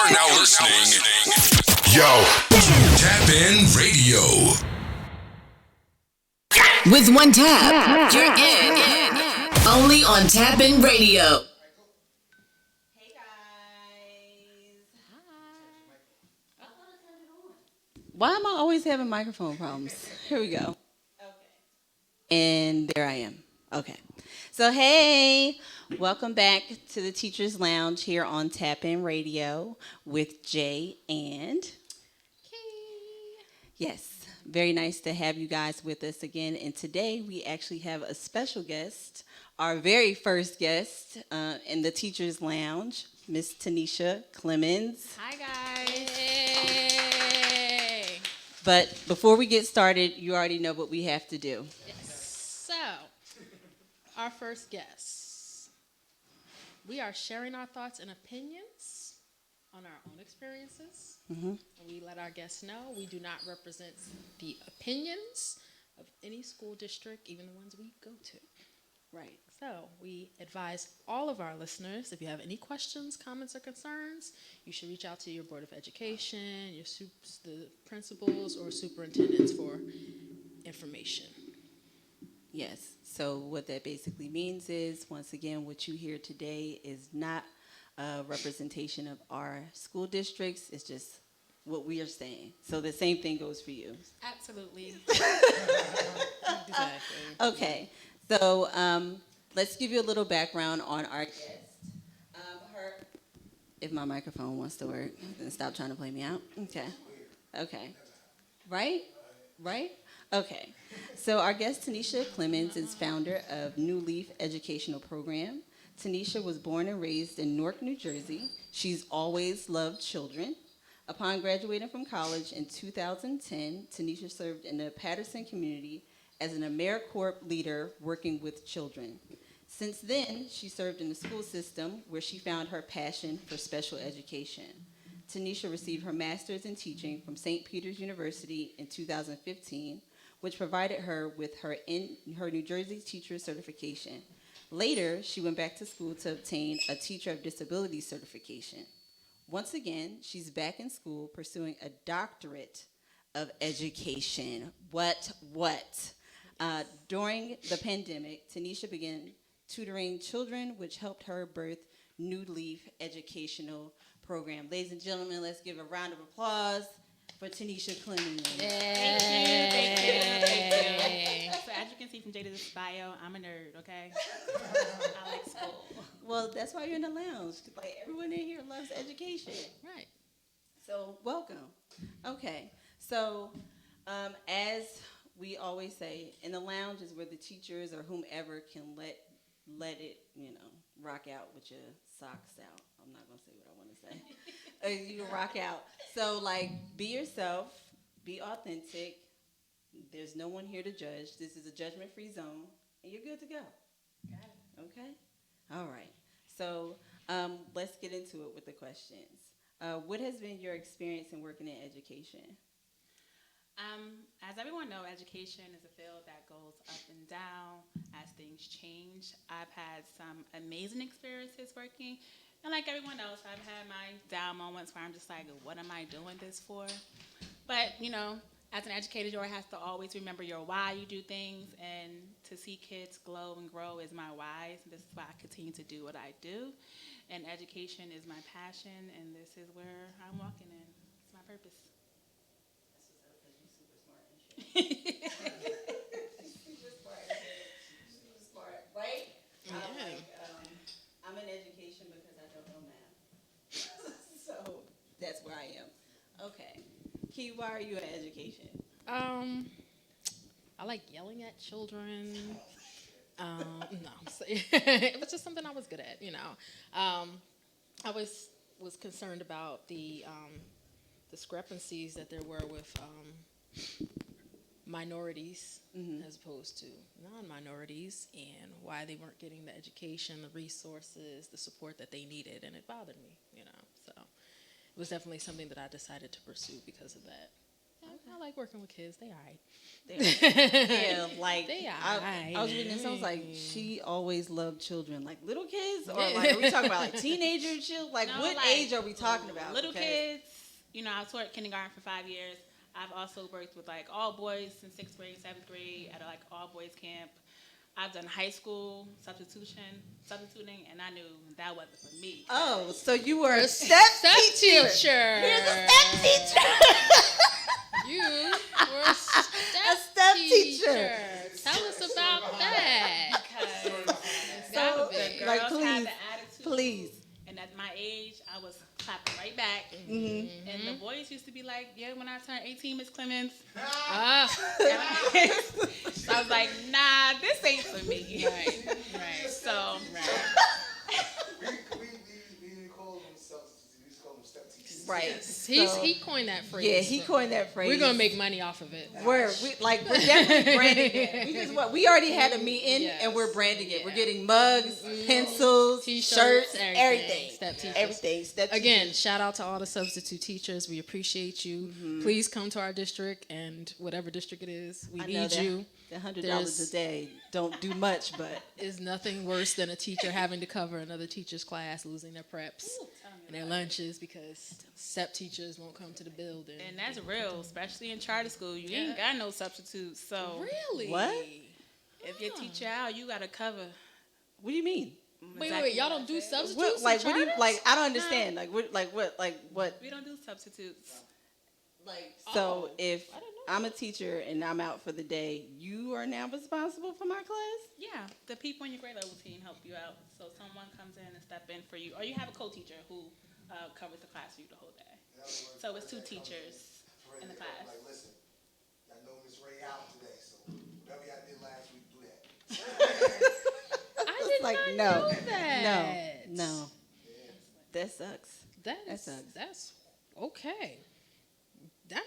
are now listening. Yo, Tap In Radio. With one tap, you're in. Only on Tap In Radio. Hey guys. Hi. Why am I always having microphone problems? Here we go. Okay. And there I am. Okay. So, hey, welcome back to the Teacher's Lounge here on Tap In Radio with Jay and Kay. Yes, very nice to have you guys with us again. And today we actually have a special guest, our very first guest in the Teacher's Lounge, Miss Taneisha Clemons. Hi guys. Hey. But before we get started, you already know what we have to do. Yes. So, our first guest. We are sharing our thoughts and opinions on our own experiences. Mm-hmm. And we let our guests know we do not represent the opinions of any school district, even the ones we go to. Right. So we advise all of our listeners, if you have any questions, comments, or concerns, you should reach out to your Board of Education, the principals, or superintendents for information. Yes. So what that basically means is, once again, what you hear today is not a representation of our school districts. It's just what we are saying. So the same thing goes for you. Absolutely. Exactly. Okay. So let's give you a little background on our guest. If my microphone wants to work, then stop trying to play me out. Okay. Okay. Right? Right? Okay. So our guest, Taneisha Clemons, is founder of New Leaf Educational Program. Taneisha was born and raised in Newark, New Jersey. She's always loved children. Upon graduating from college in 2010, Taneisha served in the Patterson community as an AmeriCorps leader working with children. Since then, she served in the school system where she found her passion for special education. Taneisha received her master's in teaching from St. Peter's University in 2015, which provided her with her New Jersey teacher certification. Later, she went back to school to obtain a Teacher of Disability certification. Once again, she's back in school pursuing a doctorate of education. What? During the pandemic, Taneisha began tutoring children, which helped her birth New Leaf Educational Program. Ladies and gentlemen, let's give a round of applause for Taneisha Clemons. Thank you. So as you can see from Jada's bio, I'm a nerd, okay? I like school. Well, that's why you're in the lounge. Like, everyone in here loves education. Right. So, welcome. Okay. So, as we always say, in the lounge is where the teachers or whomever can let it, rock out with your socks out. I'm not going to say what I want to say. You can rock out. So, be yourself. Be authentic. There's no one here to judge. This is a judgment-free zone, and you're good to go. Got it. Okay? All right. So let's get into it with the questions. What has been your experience in working in education? As everyone knows, education is a field that goes up and down as things change. I've had some amazing experiences working, and like everyone else, I've had my down moments where I'm just like, what am I doing this for? But, as an educator, you have to always remember your why you do things, and to see kids glow and grow is my why. This is why I continue to do what I do, and education is my passion, and this is where I'm walking in. It's my purpose. Super smart, right? Yeah. I'm in education because I don't know math. So that's where I am. Okay. Key, why are you in education? I like yelling at children. No, it was just something I was good at. I was concerned about the discrepancies that there were with minorities as opposed to non-minorities, and why they weren't getting the education, the resources, the support that they needed, and it bothered me. So it was definitely something that I decided to pursue because of that. Okay. I like working with kids. They all right. Yeah, like They I was reading this. I was like, alright. she always loved children, like little kids, or like are we talking about like teenager children? Like No, what like, age are we talking about? Little Because- kids. You know, I taught kindergarten for 5 years. I've also worked with like all boys in 6th grade, 7th grade at a, like all boys camp. I've done high school substituting, and I knew that wasn't for me. Oh, so you were a Step teacher. teacher. Here's a step teacher. You were a step teacher. Tell us about that. Because Gotta So, be. girls like, have please, the attitude. please. And at my age, I was clapping right back. Mm-hmm. And the boys used to be like, yeah, when I turned 18, Miss Clemons. Ah, So I was like, nah, this ain't for me. right. So, We didn't call them substitutes. We just call them step teachers. Right. He coined that phrase. Yeah, he coined that phrase. We're gonna make money off of it. We're definitely branding it. We already had a meeting and we're branding it. Yeah. We're getting mugs, pencils, T-shirts, shirts, everything. everything. Step teachers. Everything. Step Again, teachers. shout out to all the substitute teachers. We appreciate you. Please come to our district and whatever district it is. We I know need that you. The $100 There's- a day don't do much, but Is nothing worse than a teacher having to cover another teacher's class, losing their preps and their lunches because step teachers won't come to the building. and that's real, especially in charter school. You ain't got no substitutes. So Really? What? if your teacher out, you got to cover. what do you mean? Wait, y'all don't do substitutes? What, like, in what do you, charters? like? I don't understand. Like, what? We don't do substitutes. So Oh, if I didn't know I'm a teacher and I'm out for the day, you are now responsible for my class? Yeah, the people in your grade level team help you out. So someone comes in and step in for you, or you have a co-teacher who covers the class for you the whole day. So it's 2 teachers in the class. Like, listen, I know Miss Ray out today, so whatever y'all did last week, do that. I did Like, not no, know that. No. That sucks. That's sucks. that's okay. That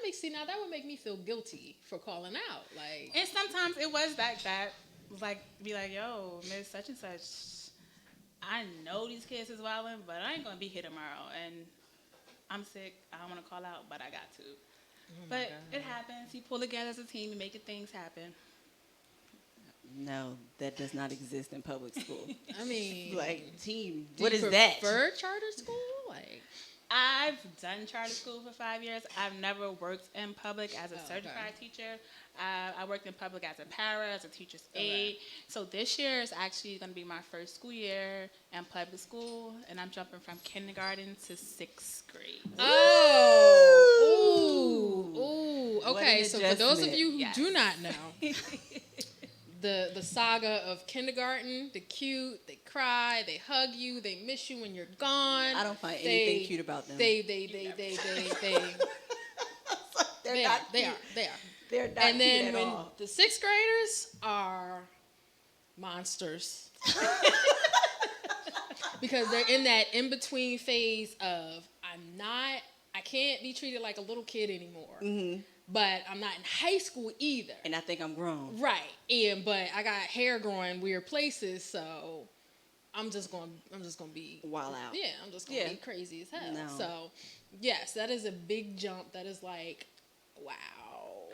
would make me feel guilty for calling out. Like, And sometimes it was that was like, be like, yo, Miss Such and Such, I know these kids is wilding, but I ain't gonna be here tomorrow, and I'm sick. I don't want to call out, but I got to. But it happens. You pull together as a team and making things happen. No, that does not exist in public school. I mean, Like, team, do what you is that? prefer charter school? Like, I've done charter school for 5 years. I've never worked in public as a certified teacher. I worked in public as a para, as a teacher's aide. So this year is actually going to be my first school year in public school, and I'm jumping from kindergarten to 6th grade. oh, ooh. What Okay, an so for those of adjustment. you who Yes. do not know, the saga of kindergarten, the cute, they cry, they hug you, they miss you when you're gone. I don't find anything cute about them. They They're not they cute. are. They're not And then cute when at all. the 6th graders are monsters. Because they're in that in-between phase of I can't be treated like a little kid anymore. Mm-hmm. But I'm not in high school either. And I think I'm grown. Right. But I got hair growing weird places, so I'm just gonna be Wild out. Yeah, I'm just gonna Yeah. be crazy as hell. No. So yes, that is a big jump. That is like, wow.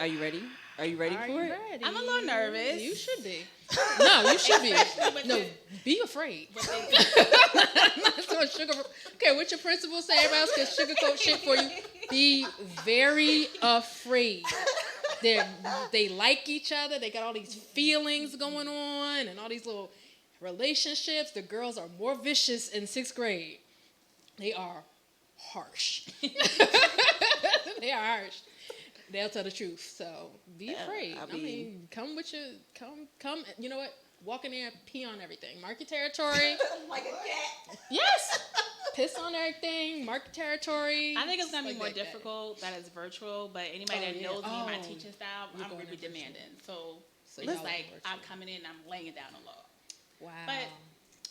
Are you ready? Are you ready Are for you it? ready? I'm a little nervous. You should be. No, you should be. No, be afraid. Okay, what your principal say? Everybody else can sugarcoat shit for you. Be very afraid. They like each other. They got all these feelings going on and all these little relationships. The girls are more vicious in 6th grade. They are harsh. They are harsh. They'll tell the truth. So be afraid. I I mean, come with your come. You know what? Walk in there and pee on everything. Mark your territory. Like a cat. Yes. Piss on everything. Mark your territory. I think it's going to be Like more that. difficult that it's virtual, but anybody that yeah. knows me and my Oh. teaching style, You're I'm going really in virtual. demanding. So So it's y'all like are I'm virtual. coming in and I'm laying it down a law. Wow. But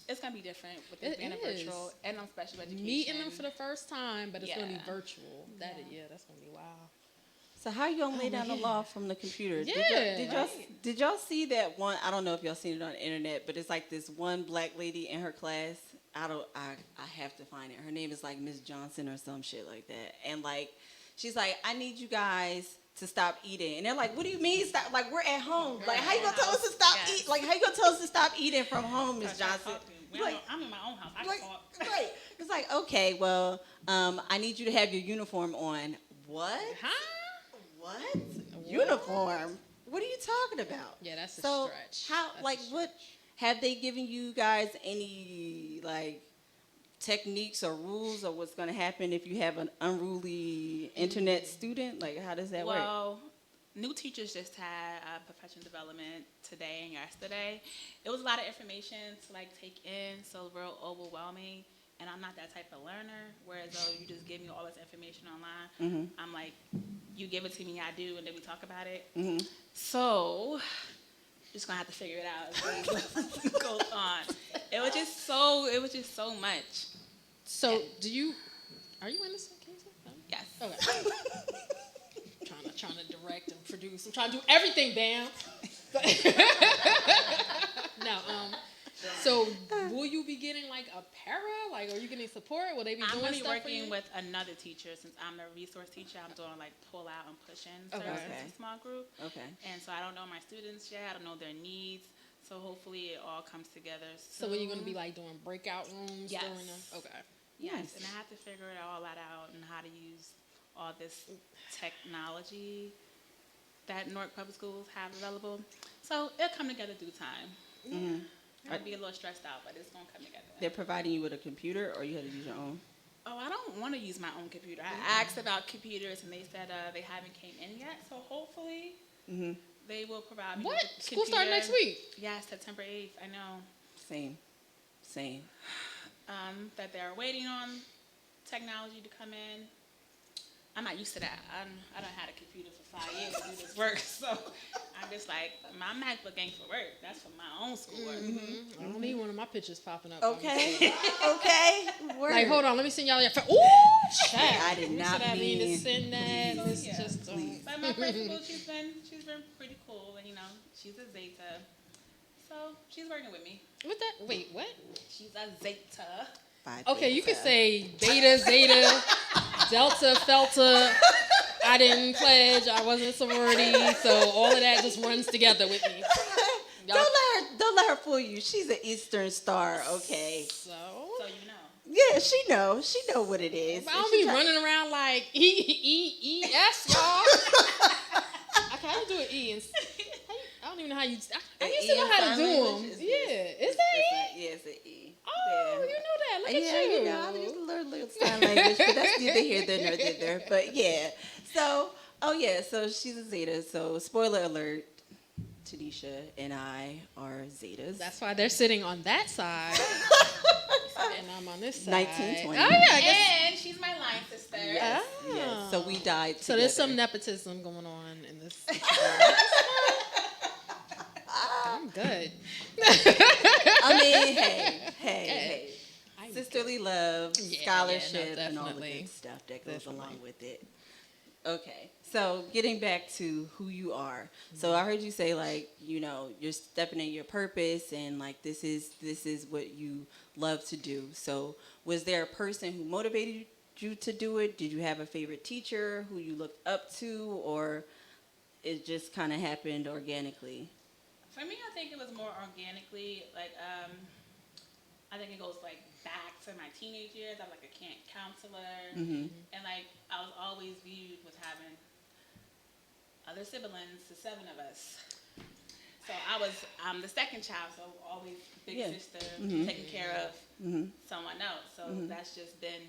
it's going to be different with it It being a is. virtual and I'm special education. Meeting them for the first time, but it's gonna be Yeah. virtual. That's gonna be wow. So how you gonna lay down the law from the computer? Yeah, Did y'all see that one? I don't know if y'all seen it on the internet, but it's like this one black lady in her class. I have to find it. Her name is like Miss Johnson or some shit like that. And like she's like, I need you guys to stop eating. And they're like, what do you mean stop? Like, we're at home. Like, how you gonna tell us to stop eating? Like, how you gonna tell us to stop eating from home, Miss Johnson? Like, I'm in my own house. I like, can talk. right. It's like, okay, well, I need you to have your uniform on. What? Huh? What? Uniform? What are you talking about? Yeah, that's a so stretch. How, That's like, a stretch. what, have they given you guys any, like, techniques or rules or what's going to happen if you have an unruly internet student? Like, how does that work? Well, new teachers just had professional development today and yesterday. It was a lot of information to like take in, so real overwhelming. And I'm not that type of learner. Whereas though you just give me all this information online, I'm like, you give it to me, I do, and then we talk about it. So, just gonna have to figure it out as it goes on. It was just so much. So, are you in this case? No? Yes. Okay. trying to direct and produce. I'm trying to do everything, bam. No, so will you be getting like a para? Like, are you getting support? Will they be I'm doing gonna be stuff for you? working with another teacher since I'm the resource teacher. I'm doing like pull out and push in services in a small group. Okay. And so I don't know my students yet. I don't know their needs. So hopefully it all comes together. So are you going to be like doing breakout rooms? Yes. During them? Okay. Yes, Nice. and I have to figure it all that out and how to use all this technology that Newark Public Schools have available. So it'll come together due time. I'll be a little stressed out, but it's going to come together. They're providing you with a computer, or you had to use your own? Oh, I don't want to use my own computer. I asked about computers, and they said they haven't came in yet. So hopefully they will provide me What? with a School computer. starting next week? Yes, September 8th. I know. Same. That they're waiting on technology to come in. I'm not used to that. I done had a computer for 5 years to do this work, so I'm just like, my MacBook ain't for work. That's for my own schoolwork. I don't need one of my pictures popping up. Okay. Okay. Word. Like, hold on, let me send y'all your. Ooh, chat. I did not I mean to mean- send that. It's Yeah. just. But my principal, she's been pretty cool, and she's a Zeta, so she's working with me. What that? Wait, what? She's a Zeta. Okay, you could say beta, zeta, delta, felta. I didn't pledge. I wasn't a sorority, so all of that just runs together with me. Don't let her fool you. She's an Eastern Star, okay? So you know. Yeah, she know what it is. I don't be running around like E-E-E-S, y'all. Okay, how you do an E? I don't even know how you. I used to know how to do them. Yeah, is that E? Yeah, it's an E. Oh, you know that. Look at Yeah, you. you know, I just learned little sign language, but that's neither here nor thither. But yeah, so she's a Zeta. So spoiler alert, Taneisha and I are Zetas. That's why they're sitting on that side, and I'm on this side. 1920. Oh yeah, I guess. And she's my line sister. Yes, yes. So we died together. So there's some nepotism going on in this. I'm good. I mean, hey. Sisterly love, Yeah, scholarship, no, and all the definitely. good stuff that goes Definitely. along with it. Okay, so getting back to who you are. So I heard you say, like, you're stepping in your purpose, and like this is what you love to do. So was there a person who motivated you to do it? Did you have a favorite teacher who you looked up to, or it just kind of happened organically? For me, I think it was more organically. Like, I think it goes like back to my teenage years. I was like a camp counselor, and like I was always viewed with having other siblings, the 7 of us. So I'm the second child, so always big sister, taking care of someone else. So that's just been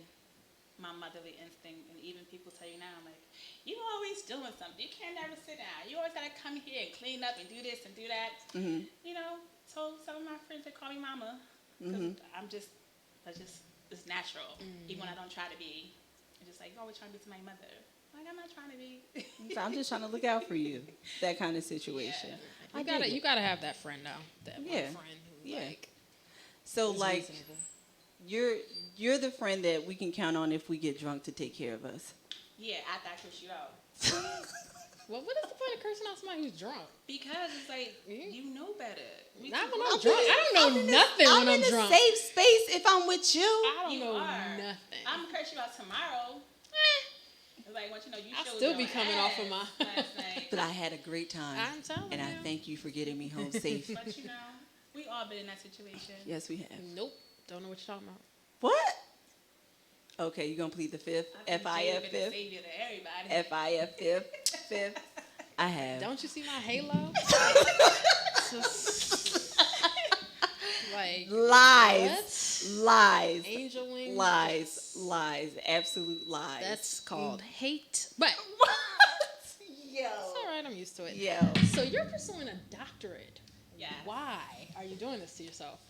my motherly instinct. And even people tell you now, I'm like, you always doing something. You can't never sit down. You always gotta come here and clean up and do this and do that. So some of my friends, they call me mama. Cause it's natural. Even when I don't try to be. I'm just like, you're always trying to be to my mother. Like, I'm not trying to be. So I'm just trying to look out for you. That kind of situation. Yeah. You gotta have that friend though. That one friend who like. So is like, reasonable. you're the friend that we can count on if we get drunk to take care of us. Yeah, after I curse you out. Well, what is the point of cursing out somebody who's drunk? Because it's like, you know better. Not when I'm drunk. I don't know nothing when I'm drunk. I'm in a safe space if I'm with you. I don't You know are. nothing. I'm gonna curse you out tomorrow. It's like, once you I'll showed still your be coming off of ass my. last night. But I had a great time. I'm telling and you. I thank you for getting me home safe. But we all been in that situation. Yes, we have. Nope. Don't know what you're talking about. What? Okay, you gonna plead the fifth? I've been F-I-F the fifth? savior to everybody. F-I-F fifth? I have. Don't you see my halo? Like Lies. what? Lies. Angel wings. Lies. Absolute lies. That's called hate. But What? it's Yo. all right. I'm used to it. Yo. So you're pursuing a doctorate. Yes. Why are you doing this to yourself?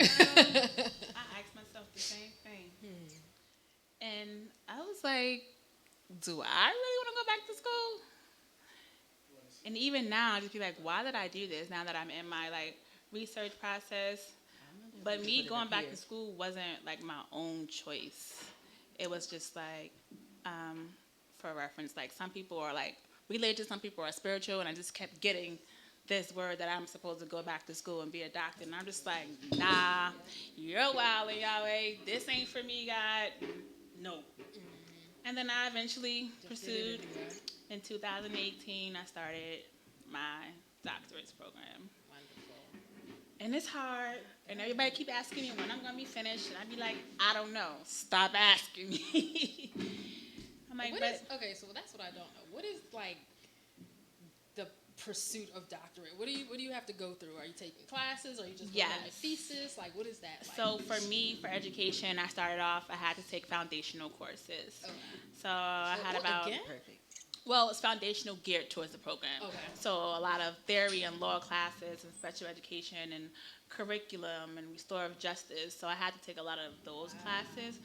I asked myself the same thing. And I was like, do I really want to go back to school? And even now, I just be like, why did I do this now that I'm in my research process? But me going back to school wasn't my own choice. It was just for reference, some people are religious, some people are spiritual, and I just kept getting this word that I'm supposed to go back to school and be a doctor. And I'm just like, nah, you're wilding, Yahweh. This ain't for me, God. No. And then I eventually pursued. In 2018, I started my doctorate program. Wonderful. And it's hard. And everybody keep asking me when I'm going to be finished. And I be like, I don't know. Stop asking me. I'm like, okay, so that's what I don't know. What is the pursuit of doctorate? What do you have to go through? Are you taking classes? Are you just working on a thesis? What is that like? So for me, for education, I started off, I had to take foundational courses. Okay. So I had about... Again? Perfect. Well, it's foundational geared towards the program. Okay. So a lot of theory and law classes and special education and curriculum and restorative justice. So I had to take a lot of those classes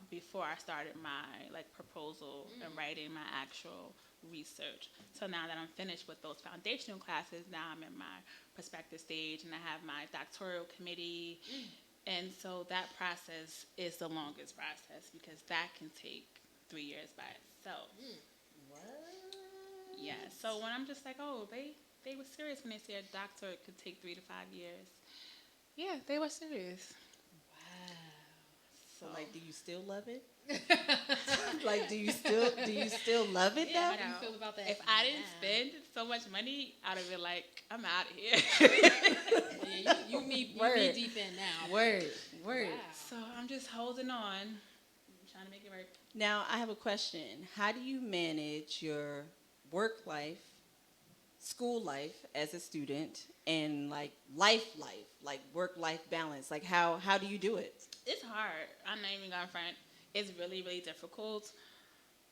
before I started my proposal and writing my actual research. So now that I'm finished with those foundational classes, now I'm in my prospective stage and I have my doctoral committee. And so that process is the longest process because that can take 3 years by itself. What? Yeah. So when I'm just like, oh, they were serious when they said a doctorate could take 3 to 5 years. Yeah, they were serious. Wow. So do you still love it? do you still love it though? How do you feel about that? If I didn't spend so much money, I'd have been like, I'm out of here. Yeah, you me deep in now. Word. Wow. So I'm just holding on. I'm trying to make it work. Now, I have a question. How do you manage your work life, school life as a student, and work-life balance? How do you do it? It's hard. I'm not even gonna front. It's really, really difficult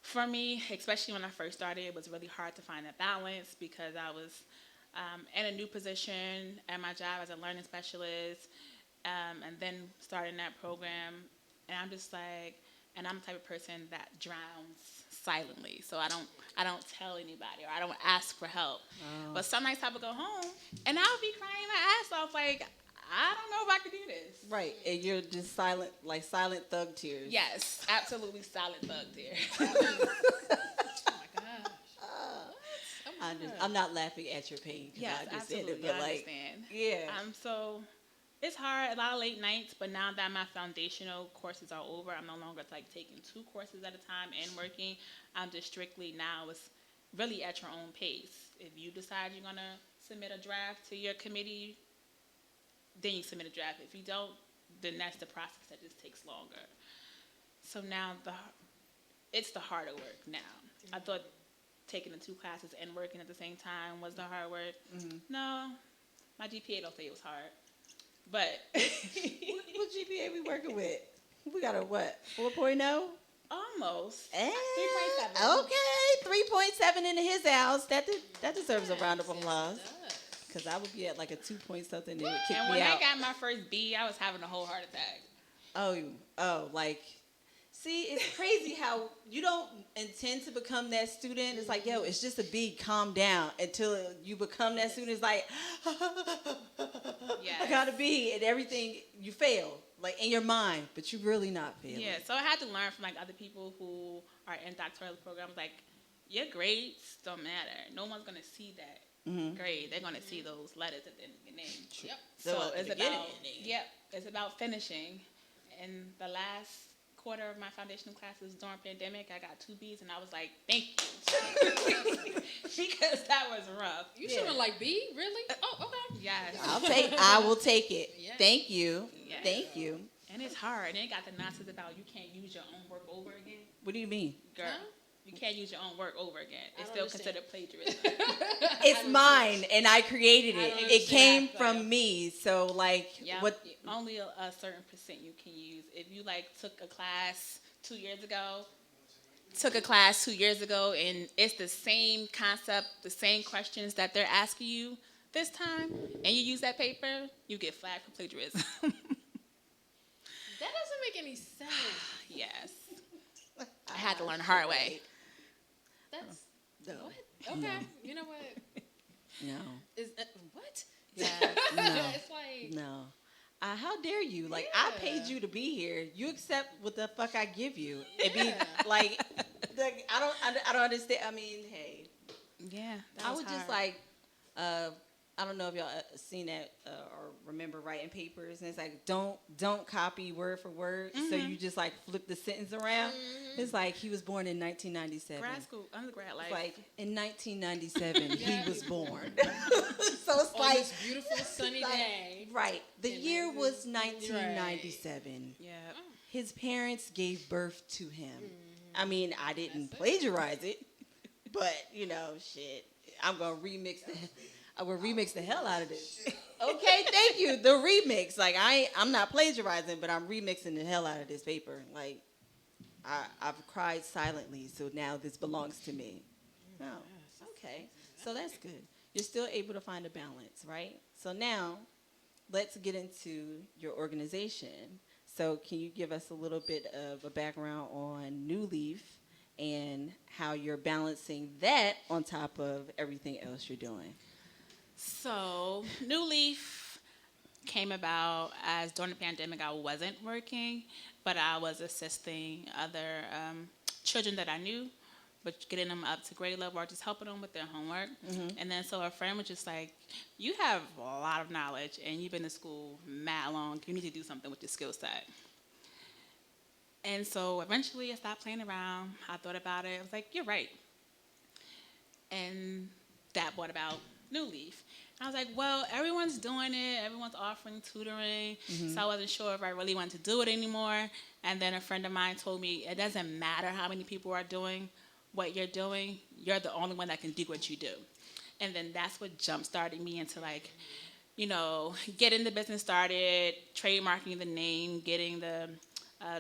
for me, especially when I first started. It was really hard to find a balance because I was in a new position at my job as a learning specialist, and then starting that program. And I'm just and I'm the type of person that drowns silently. So I don't tell anybody or I don't ask for help. Oh. But some nights I would go home and I'll be crying my ass off I don't know if I could do this. Right, and you're just silent thug tears. Yes, absolutely silent thug tears. Oh my gosh. I'm not laughing at your pain. Yes, I just absolutely. Said it, but I understand. Yeah. So it's hard, a lot of late nights, but now that my foundational courses are over, I'm no longer taking 2 courses at a time and working. I'm just strictly now, it's really at your own pace. If you decide you're gonna submit a draft to your committee, then you submit a draft. If you don't, then that's the process that just takes longer. So now it's the harder work now. I thought taking the 2 classes and working at the same time was the hard work. Mm-hmm. No, my GPA don't say it was hard. But what GPA we working with? We got a what? 4.0? Almost. 3.7. Okay, 3.7 in his house. That deserves a round of applause. Because I would be at a 2 point something and it would kick me out. And when I got my first B, I was having a whole heart attack. See, it's crazy how you don't intend to become that student. It's it's just a B, calm down. Until you become that student, it's I got a B, and everything, you fail. In your mind, but you're really not failing. Yeah, so I had to learn from other people who are in doctoral programs, your grades don't matter. No one's going to see that. Mm-hmm. Grade. They're going to see those letters at the end of the name. Yep. So it's about finishing. And the last quarter of my foundational classes during pandemic. I got 2 B's, and I was like, thank you. Because that was rough. You should have like B, really? Oh, okay. Yes. I will take it. Yeah. Thank you. Yes. Thank you. And it's hard. And it got the nonsense about you can't use your own work over again. What do you mean? Girl, Huh? you can't use your own work over again. It's don't still understand. considered plagiarism. It's mine, and I created I it. don't It came understand. from me. So, like, Yeah, what? only a certain percent you can use. If you like took a class 2 years ago, and it's the same concept, the same questions that they're asking you this time, and you use that paper, you get flagged for plagiarism. That doesn't make any sense. Yes, I had to learn the hard way. That's No. what? Okay. You know what? No. Is what? Yeah. No. It's like No. How dare you? Like, I Yeah. paid you to be here. You accept what the fuck I give you. It be Yeah. like, I don't understand. I mean, hey, Yeah, that I was would just hard. like, I don't know if y'all seen that or remember writing papers, and it's like don't copy word for word. So you just like flip the sentence around. It's like he was born in 1997. grad school, undergrad life. It's like in 1997 Yeah. he was born. So it's on like this beautiful sunny like, day. right. The And year then was right. 1997. yeah. His parents gave birth to him. I mean, I didn't plagiarize it, but you know, shit. I'm gonna remix the hell out of this. Okay, thank you. The remix. Like I'm not plagiarizing, but I'm remixing the hell out of this paper. Like I've cried silently, so now this belongs to me. Oh, okay. So that's good. You're still able to find a balance, right? So now let's get into your organization. So can you give us a little bit of a background on New Leaf and how you're balancing that on top of everything else you're doing? So, New Leaf came about as during the pandemic I wasn't working, but I was assisting other children that I knew, but getting them up to grade level or just helping them with their homework. And then so a friend was just like, you have a lot of knowledge and you've been to school mad long. You need to do something with your skill set. And so eventually I stopped playing around. I thought about it. I was like, you're right. And that brought about New Leaf. And I was like, well, everyone's doing it. Everyone's offering tutoring. So I wasn't sure if I really wanted to do it anymore. And then a friend of mine told me, it doesn't matter how many people are doing what you're doing. You're the only one that can do what you do. And then that's what jump-started me into, like, you know, getting the business started, trademarking the name, getting the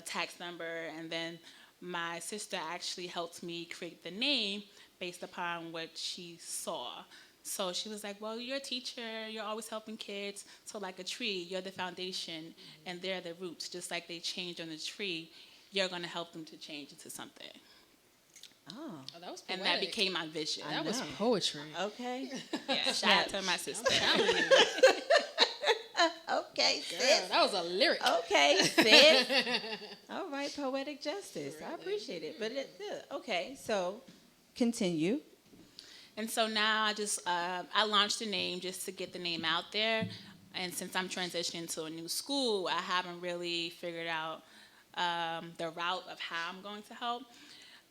tax number. And then my sister actually helped me create the name based upon what she saw. So she was like, well, you're a teacher, you're always helping kids. So like a tree, you're the foundation, and they're the roots. Just like they change on the tree, you're going to help them to change into something. Oh, Oh, that was And poetic. that became my vision. That was know. poetry. okay. Yeah, shout out to my sister. Okay, Girl, sis. that was a lyric. Okay, sis. All right, poetic justice. I appreciate it. But okay, so continue. And so now I launched the name just to get the name out there. And since I'm transitioning to a new school, I haven't really figured out the route of how I'm going to help.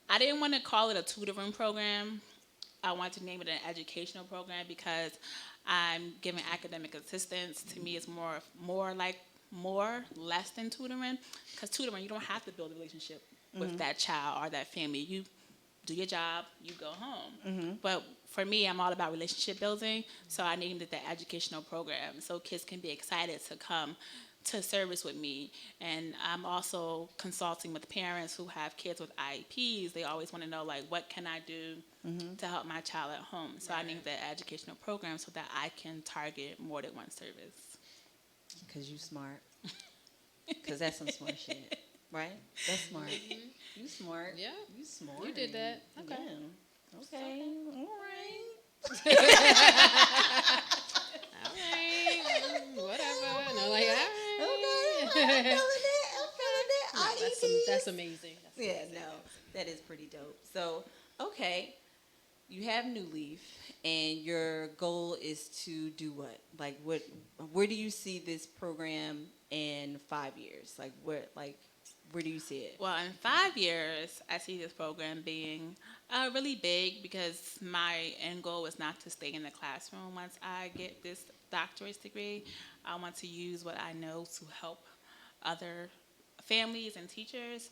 I didn't want to call it a tutoring program. I wanted to name it an educational program because I'm giving academic assistance. To me, it's less than tutoring. Because tutoring, you don't have to build a relationship with that child or that family. You do your job, you go home. But for me, I'm all about relationship building, so I named it the educational program so kids can be excited to come to service with me. And I'm also consulting with parents who have kids with IEPs. They always want to know, like, what can I do to help my child at home? So I named the educational program so that I can target more than one service. Because you smart. Because that's some smart shit. Right? That's smart. You smart. Yeah. You smart. You did that. Okay. Yeah. Okay. All right. All right. Whatever. No, like, all right. Okay. I'm feeling it. I'm feeling it. That's amazing. That's Yeah, amazing. no, that is pretty dope. So, okay, you have New Leaf, and your goal is to do what? Like, where do you see this program in 5 years? Like, Where do you see it? Well, in 5 years, I see this program being really big because my end goal is not to stay in the classroom once I get this doctorate degree. I want to use what I know to help other families and teachers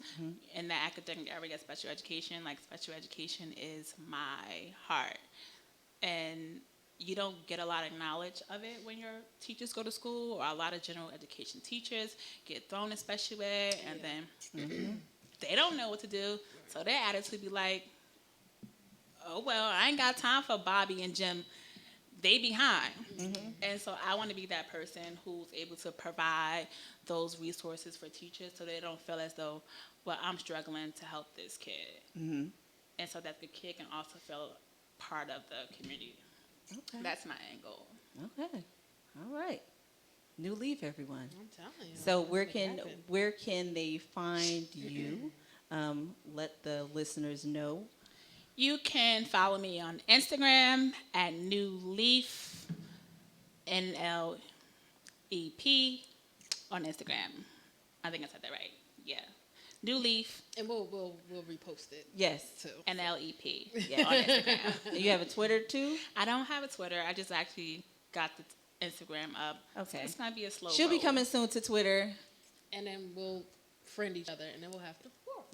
in the academic area of special education. Like, special education is my heart. And you don't get a lot of knowledge of it when your teachers go to school, or a lot of general education teachers get thrown in special ed, and then they don't know what to do. So their attitude be like, oh, well, I ain't got time for Bobby and Jim. They behind. And so I want to be that person who's able to provide those resources for teachers so they don't feel as though, well, I'm struggling to help this kid. And so that the kid can also feel part of the community. Okay. That's my end goal. Okay. All right. New Leaf, everyone. I'm telling you. So Let's where make it can happen. where can they find you? Let the listeners know. You can follow me on Instagram at New Leaf, NLEP, on Instagram. I think I said that right. Yeah. New Leaf, And we'll repost it Yes. too. NLEP, Yeah. on Instagram. And you have a Twitter too? I don't have a Twitter. I just actually got the Instagram up. Okay. So it's going to be a slow She'll be roll. coming soon to Twitter. And then we'll friend each other, and then we'll have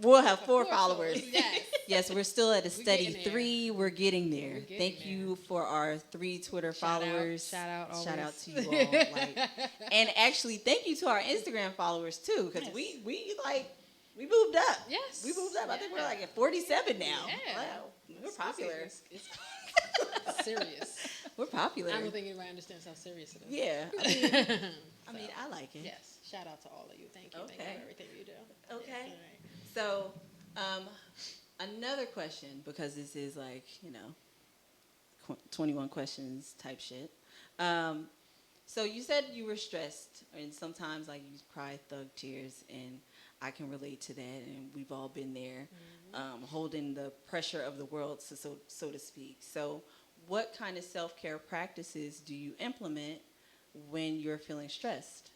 We'll have four four followers. Yes. Yes, we're still at a steady getting there. 3. We're getting there. We're getting Thank there. you for our 3 Twitter Shout out, followers. shout out Shout out always. to you all. Like, and actually, thank you to our Instagram followers too, because Yes. we moved up. Yes. We moved up. I think we're Yeah. like at 47 now. Yeah. Wow, we're popular. It's serious. We're popular. I don't think anybody understands how serious it is. Yeah. I mean, I like it. Yes. Shout out to all of you. Thank you. Thank you Okay. for everything you do. Okay. Yes, all right. So, another question, because this is like, 21 questions type shit. So you said you were stressed, and sometimes like you cry thug tears, and I can relate to that, and we've all been there, holding the pressure of the world, so to speak. So, what kind of self-care practices do you implement when you're feeling stressed?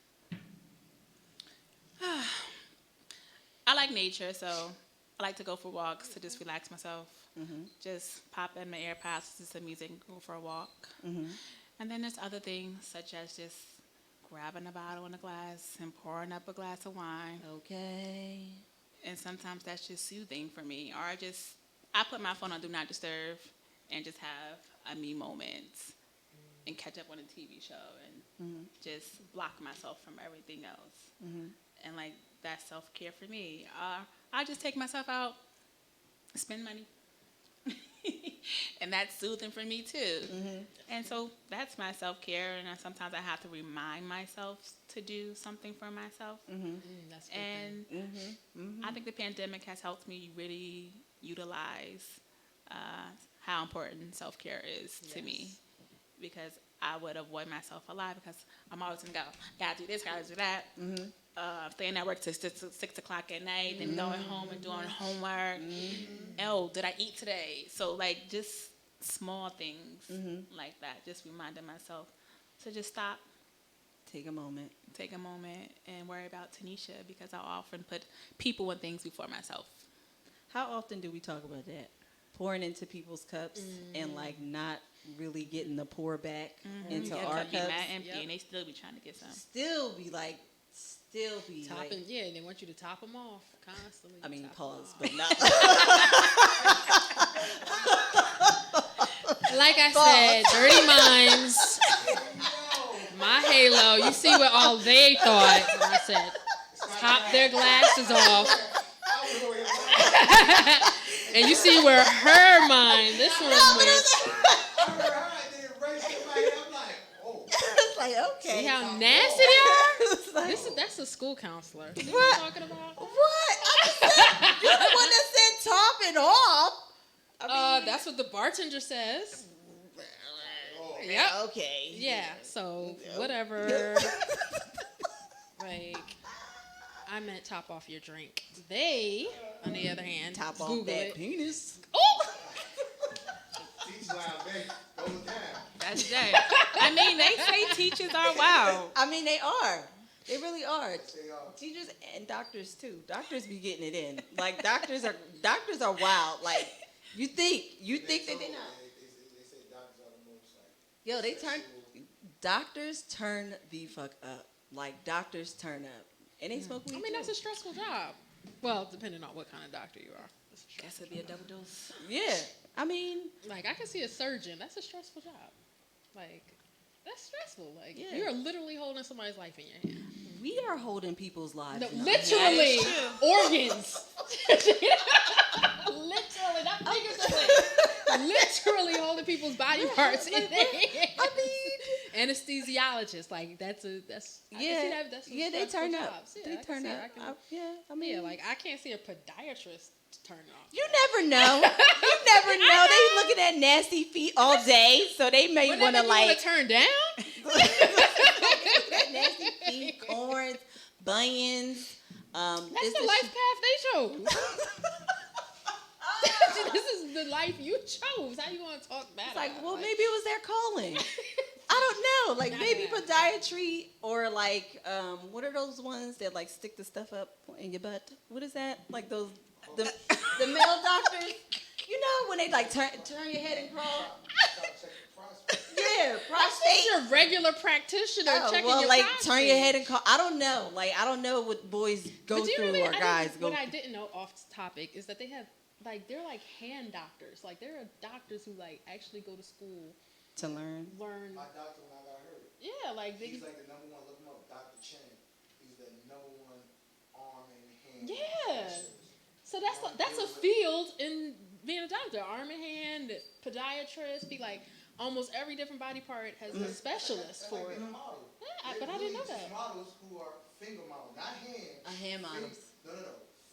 I like nature, so I like to go for walks to just relax myself. Just pop in my AirPods, listen to some music, and go for a walk. And then there's other things, such as just grabbing a bottle and a glass and pouring up a glass of wine. Okay. And sometimes that's just soothing for me. Or I put my phone on Do Not Disturb and just have a me moment and catch up on a TV show and just block myself from everything else. And like, that's self-care for me. I just take myself out, spend money. And that's soothing for me too. And so that's my self-care, and sometimes I have to remind myself to do something for myself. That's a good And thing. I think the pandemic has helped me really utilize how important self-care is to me, because I would avoid myself a lot because I'm always going to go, gotta do this, gotta do that. Staying at work till 6 o'clock at night, and going home and doing homework. Oh, did I eat today? So like just small things like that, just reminding myself to just stop, Take a moment. take a moment, and worry about Taneisha, because I often put people and things before myself. How often do we talk about that? Pouring into people's cups and like not really getting the pour back into Your our cup be cups. mad empty, Yep. and they still be trying to get some. Still be like, Topping, yeah, they want you to top them off constantly. I mean, Top 'em pause, off. but not. Like I said, dirty minds. My halo. You see what all they thought when I said top their glasses off. And you see where her mind, this one went. I remember how I did it right in my head. I'm like, oh. It's like, okay. See how nasty they are? It's like, That's a school counselor. You know What? what I'm talking about? what? I just said, you're the one that said top and off. I mean, That's what the bartender says. yeah, Yep. okay. Yeah, so whatever. Like, I meant top off your drink. They, on the other hand, Top off Google that it. penis. Oh! Teach loud, baby. Goes down. That's Jay. I mean, they say teachers are wild. I mean, they are. They really are. They are. Teachers and doctors too. Doctors be getting it in. Like doctors are wild. Like you think that they're not. They say doctors are the most like. Yo, doctors turn the fuck up. Like doctors turn up, and they smoke weed. I mean, that's a stressful job. Well, depending on what kind of doctor you are. Guess it'd be a double dose. Yeah, I mean, Like, I can see a surgeon. That's a stressful job. Like, that's stressful. Like, Yeah. you're literally holding somebody's life in your hand. we are holding people's lives. No, in our literally, hands. organs. Literally, not figuratively. Literally holding people's body parts in their hand. I mean, Anesthesiologist, like that's I can see that, that's some they stressful turn up. jobs. Yeah, They I can turn see it. up. I can- I mean, yeah, like I can't see a podiatrist turn off. you never know. You never know. They looking at nasty feet all day, so they may Wouldn't want that to make you wanna like turn down. nasty feet, corns, bunions. That's the life path they chose. This is the life you chose. How you gonna talk bad? It's like, about well, it? maybe it was their calling. I don't know. Like maybe podiatry or like what are those ones that like stick the stuff up in your butt? What is that? Like those the male doctors. You know when they like turn your head and crawl. Yeah, That's prostate. your regular practitioner checking well, your like prostate. turn your head and call. I don't know. Like I don't know what boys go But do you through know or guys go. What I didn't know off topic is that they have like they're like hand doctors. Like there are doctors who like actually go to school To learn. My doctor when I got hurt. Yeah, like He's like the number one. Look him up, Dr. Chen. He's the number one arm and hand. Yeah. specialist. So that's a field in being a doctor. Arm and hand, podiatrist, be like almost every different body part has a specialist That's for like it. being a model. Yeah, They but I didn't know really that. teach models who are finger models, not hand. A hand models. No.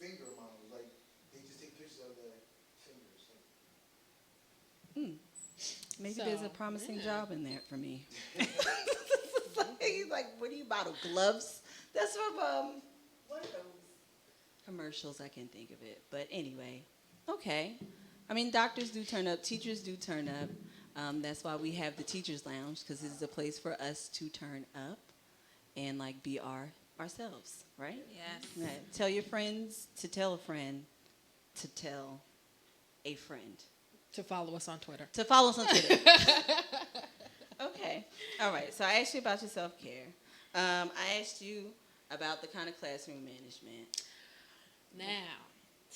Finger models. Like they just take pictures of their fingers. Maybe So, there's a promising yeah. job in there for me. He's like, what do you bottle? Gloves? That's from what are those commercials? I can't think of it. But anyway, okay. I mean, doctors do turn up. Teachers do turn up. That's why we have the Teachers Lounge, because it is a place for us to turn up and like be ourselves, right? Yes. Right. Tell your friends to tell a friend to tell a friend. To follow us on Twitter. To follow us on Twitter. Okay. All right. So I asked you about your self-care. I asked you about the kind of classroom management. Now,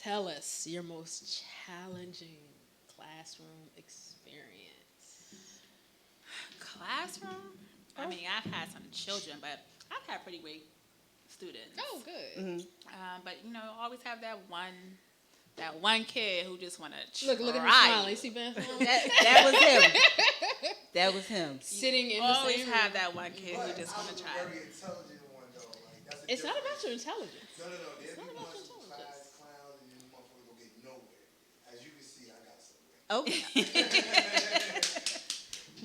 tell us your most challenging classroom experience. Classroom? I mean, I've had some children, but I've had pretty great students. Oh, good. But you know, always have that one kid who just want to Look at him try smiling. you. See Ben? That was him. That was him. Sitting in the Always same have room. that one kid who just want to try. I'm a very intelligent one though. Like that's a It's not difference. about your intelligence. No. There'll It's be not about ones your who intelligence. clowns, and you motherfuckers don't get nowhere. As you can see, I got somewhere. Okay.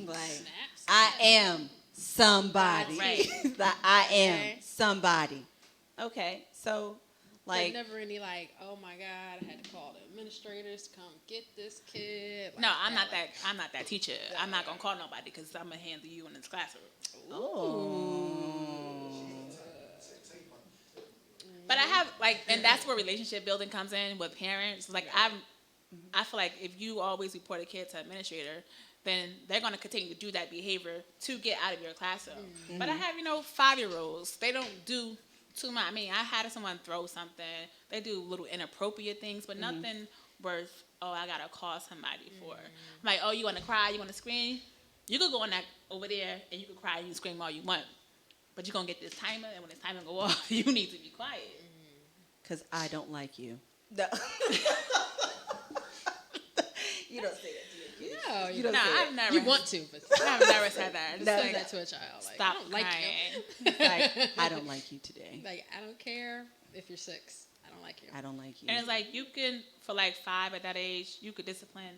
Like, Snaps. I am somebody. Right. Like, I am Okay. somebody. Okay. So, Like, like, never any like, oh my God, I had to call the administrators to come get this kid. Like No, I'm not like- that. I'm not that teacher. I'm not gonna call nobody because I'm gonna handle you in this classroom. But I have like, and that's where relationship building comes in with parents. Like I feel like if you always report a kid to administrator, then they're gonna continue to do that behavior to get out of your classroom. But I have 5-year-olds. They don't do too much. I mean, I had someone throw something. They do little inappropriate things, but nothing worth. Oh, I gotta call somebody for. Like, oh, you wanna cry? You wanna scream? You could go on that over there and you can cry and you scream all you want. But you're going to get this timer, and when this timer go off, you need to be quiet. because I don't like you. No. You don't say that to your kids. No, You don't No, say that. I've never. you want to, but I've never said that. Just say like, that to a child. Like, stop I don't like you. crying. Like, I don't like you today. Like, I don't care if you're 6. I don't like you. I don't like you. And it's like you can, for like 5 at that age, you could discipline.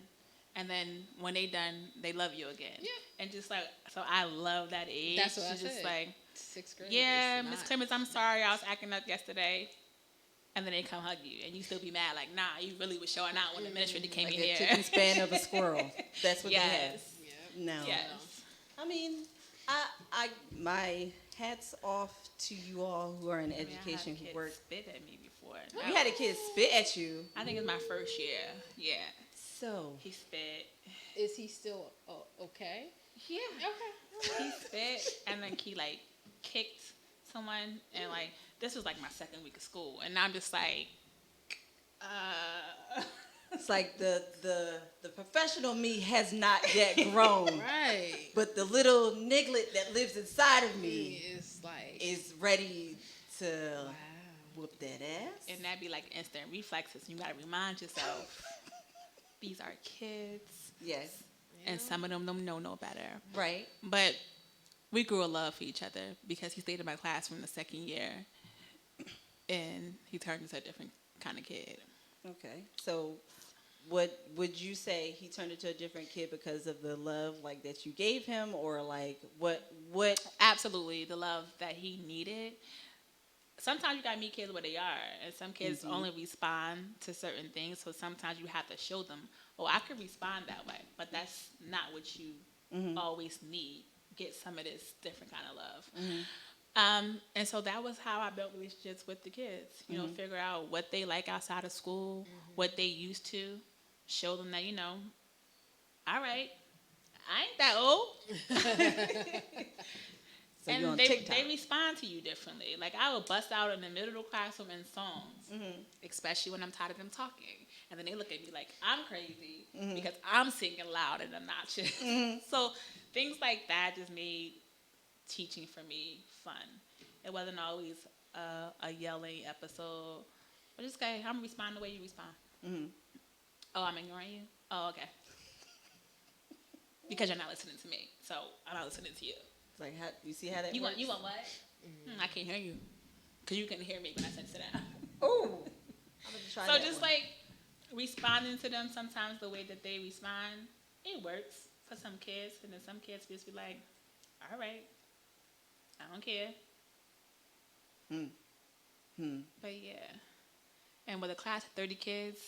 And then when they done, they love you again. Yeah. And just like, so I love that age. That's what I It's just said. like, 6th grade. yeah, is Miss not- Clemons, I'm sorry, I was acting up yesterday. And then they come hug you, and you still be mad, like, nah, you really was showing out when the administrator came Like in a here. chicken span of a squirrel. That's what they have. Yes. Yeah. No. Yes. I mean, my hats off to you all who are in I mean, education I had who kids work. spit at me before. You had a kid spit at you. I think it's my first year. Yeah, So, he spit. Is he still okay? Yeah, Okay. he spit and then he like kicked someone and like this was like my second week of school and I'm just like, it's like the professional me has not yet grown. Right. But the little niglet that lives inside of me It's like is ready to wow. whoop that ass. and that'd be like instant reflexes. You gotta remind yourself, these are kids, Yes. and some of them don't know no better. Right. But we grew a love for each other because he stayed in my classroom the second year, and he turned into a different kind of kid. Okay. So, what would you say he turned into a different kid because of the love like that you gave him, or like what? Absolutely, the love that he needed. Sometimes you gotta meet kids where they are, and some kids only respond to certain things. So sometimes you have to show them, "Oh, I could respond that way," but that's not what you always need. Get some of this different kind of love. And so that was how I built relationships with the kids. You know, figure out what they like outside of school, what they used to, show them that all right, I ain't that old. So you're on And TikTok. they respond to you differently. Like I would bust out in the middle of the classroom in songs, especially when I'm tired of them talking. And then they look at me like I'm crazy because I'm singing loud and obnoxious. So things like that just made teaching for me fun. It wasn't always a yelling episode. But just okay, I'm responding the way you respond. Oh, I'm ignoring you? Oh, okay. Because you're not listening to me. So I'm not listening to you. Like, how you see how that You works? want what? I can't hear you. Because you couldn't hear me when I said sit down. Oh. I'm gonna try So that just one. like responding to them sometimes the way that they respond, it works for some kids. And then some kids just be like, all right, I don't care. But yeah. And with a class of 30 kids,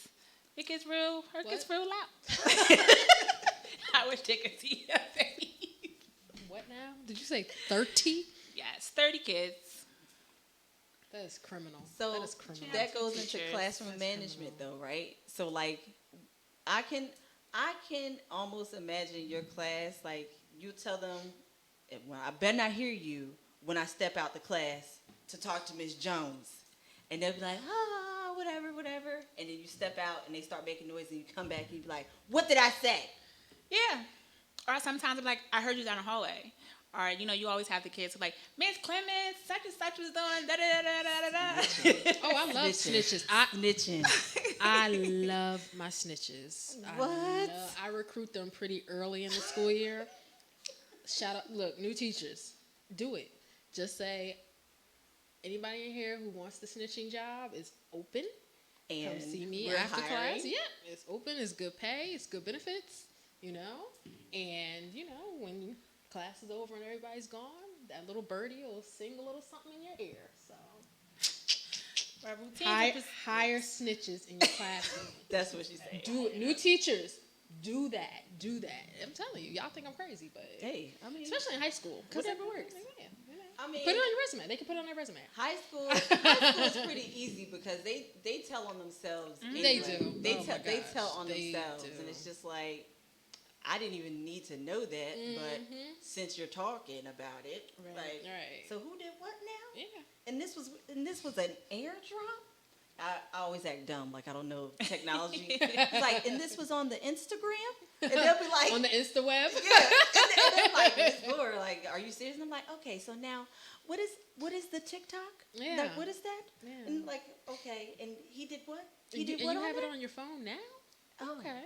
it gets real loud. I wish they could see your face. What now? Did you say 30? Yes, 30 kids. That is criminal. So that is criminal. that goes into Teachers. classroom management, though, right? So like, I can almost imagine your class. Like, you tell them, well, I better not hear you when I step out the class to talk to Miss Jones, and they'll be like, whatever, and then you step out and they start making noise, and you come back and you be like, what did I say? Yeah. Or sometimes I'm like, I heard you down the hallway. Or, you always have the kids who are like, Miss Clemons, such and such was doing da-da-da-da-da-da. Oh, I love snitches. Snitching. I love my snitches. What? I recruit them pretty early in the school year. Shout out, look, new teachers, do it. Just say, anybody in here who wants the snitching job is open. And Come see me we're after hiring. class. Yeah, it's open. It's good pay. It's good benefits. And when class is over and everybody's gone, that little birdie will sing a little something in your ear. So hire snitches in your classroom. That's what she said. Do it. New teachers, do that. I'm telling you, y'all think I'm crazy, but Hey, I mean, especially in high school, because it works. I mean, Put it on your resume. They can put it on their resume. high school is pretty easy because they tell on themselves. They Anyway. do. They Oh tell my they gosh. tell on They themselves, do. and it's just like, I didn't even need to know that, but since you're talking about it, like, Right. so who did what now? Yeah. And this was an airdrop. I always act dumb, like I don't know technology. It's like, and this was on the Instagram, and they'll be like, On the Insta web. yeah, and they're like, Miss Moore, like, are you serious? And I'm like, okay, so now, what is the TikTok? Yeah. Like, what is that? Yeah. And like, okay, and he did what? He And did you what have on it that? on your phone now? Oh. Okay.